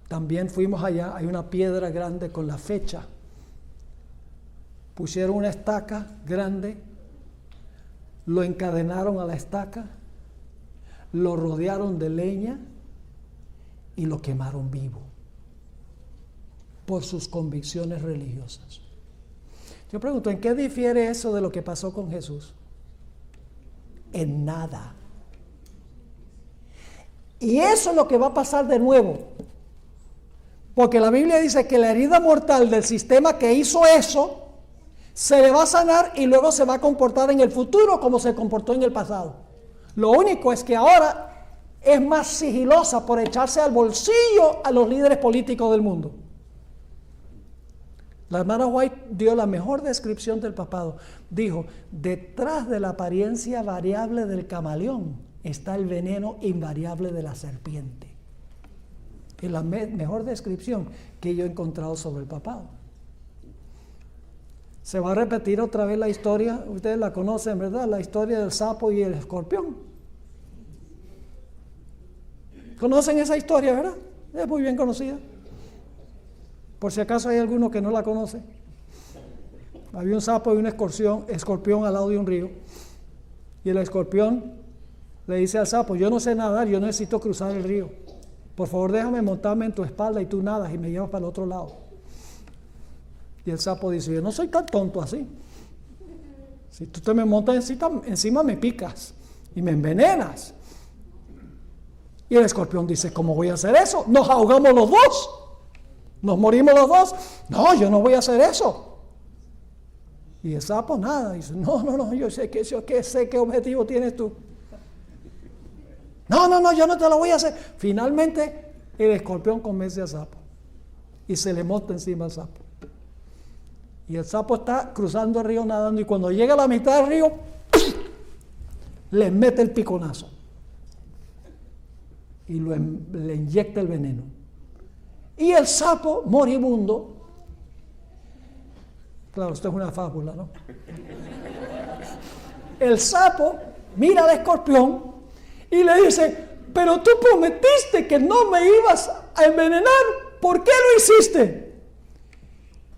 también fuimos allá, hay una piedra grande con la fecha. Pusieron una estaca grande, lo encadenaron a la estaca, lo rodearon de leña y lo quemaron vivo por sus convicciones religiosas. Yo pregunto, ¿en qué difiere eso de lo que pasó con Jesús? En nada. Y eso es lo que va a pasar de nuevo. Porque la Biblia dice que la herida mortal del sistema que hizo eso se le va a sanar y luego se va a comportar en el futuro como se comportó en el pasado. Lo único es que ahora es más sigilosa por echarse al bolsillo a los líderes políticos del mundo. La hermana White dio la mejor descripción del papado. Dijo, detrás de la apariencia variable del camaleón está el veneno invariable de la serpiente. Es la mejor descripción que yo he encontrado sobre el papado. Se va a repetir otra vez la historia, ustedes la conocen, ¿verdad? La historia del sapo y el escorpión. ¿Conocen esa historia, verdad? Es muy bien conocida. Por si acaso hay alguno que no la conoce. Había un sapo y un escorpión al lado de un río. Y el escorpión le dice al sapo, yo no sé nadar, yo necesito cruzar el río. Por favor, déjame montarme en tu espalda y tú nadas y me llevas para el otro lado. Y el sapo dice, yo no soy tan tonto así. Si tú te me montas encima me picas y me envenenas. Y el escorpión dice, ¿cómo voy a hacer eso? Nos ahogamos los dos. Nos morimos los dos. No, yo no voy a hacer eso. Y el sapo nada. Dice, no, yo sé qué objetivo tienes tú. No, yo no te lo voy a hacer. Finalmente, el escorpión convence al sapo. Y se le monta encima al sapo. Y el sapo está cruzando el río nadando. Y cuando llega a la mitad del río, le mete el piconazo. Y le inyecta el veneno. Y el sapo moribundo, claro, esto es una fábula, ¿no? El sapo mira al escorpión y le dice, pero tú prometiste que no me ibas a envenenar, ¿por qué lo hiciste?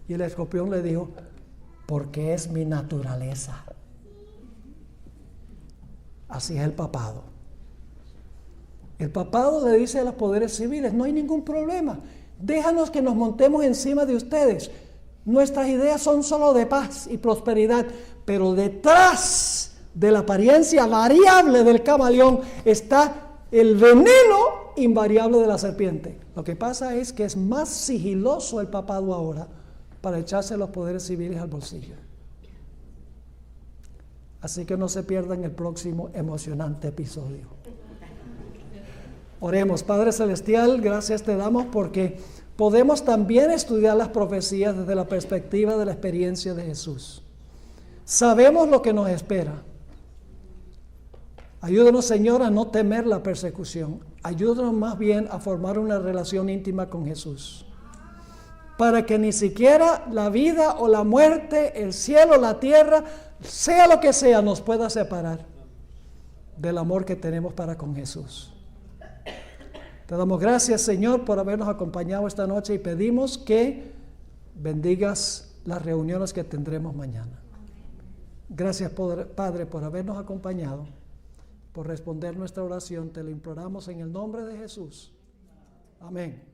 Y el escorpión le dijo, porque es mi naturaleza. Así es el papado. El papado le dice a los poderes civiles, no hay ningún problema, déjanos que nos montemos encima de ustedes. Nuestras ideas son solo de paz y prosperidad, pero detrás de la apariencia variable del camaleón está el veneno invariable de la serpiente. Lo que pasa es que es más sigiloso el papado ahora para echarse a los poderes civiles al bolsillo. Así que no se pierdan el próximo emocionante episodio. Oremos. Padre Celestial, gracias te damos porque podemos también estudiar las profecías desde la perspectiva de la experiencia de Jesús. Sabemos lo que nos espera. Ayúdanos, Señor, a no temer la persecución. Ayúdanos más bien a formar una relación íntima con Jesús. Para que ni siquiera la vida o la muerte, el cielo, la tierra, sea lo que sea, nos pueda separar del amor que tenemos para con Jesús. Te damos gracias, Señor, por habernos acompañado esta noche y pedimos que bendigas las reuniones que tendremos mañana. Gracias, Padre, por habernos acompañado, por responder nuestra oración. Te lo imploramos en el nombre de Jesús. Amén.